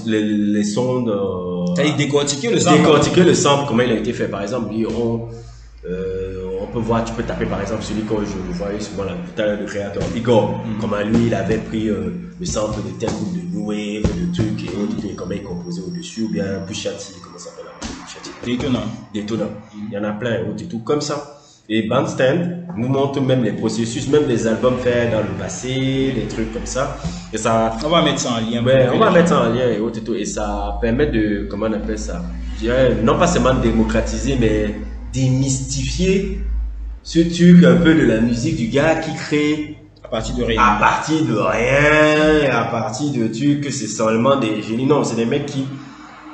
les sons de... décortiquer le sample, comment il a été fait. Par exemple, On peut voir, tu peux taper par exemple celui que je voyais souvent là, tout à l'heure, le créateur Igor, comment lui il avait pris le sample de tel groupe de new wave, de trucs et autres, et comment il composait au-dessus, ou bien Pusha T, comment ça s'appelle là? Détonnant. Il y en a plein et autres et tout, comme ça. Et Bandstand nous montre même les processus, même les albums faits dans le passé, des trucs comme ça. Et ça, on va mettre ça en lien. Ouais, on va mettre ça en lien et autres et tout. Et ça permet de, comment on appelle ça? Je dirais, non pas seulement de démocratiser, mais démystifier ce truc un peu de la musique du gars qui crée à partir de rien. À partir de rien, à partir de trucs que c'est seulement des génies. Non, c'est des mecs qui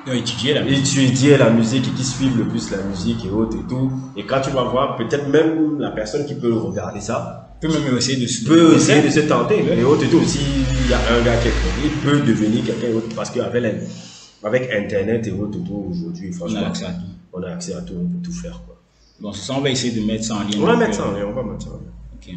ont étudié la musique et qui suivent le plus la musique et autres et tout. Et quand tu vas voir, peut-être même la personne qui peut regarder ça peut même essayer de se tenter et autres et tout. S'il y a un gars qui est connu, il peut devenir quelqu'un d'autre parce qu'avec Internet et autres et tout, aujourd'hui, franchement, on a accès à tout, on peut tout faire, quoi. Bon, c'est ça, on va essayer de mettre ça en lien. On va mettre ça en lien, on va mettre ça en lien. Ok.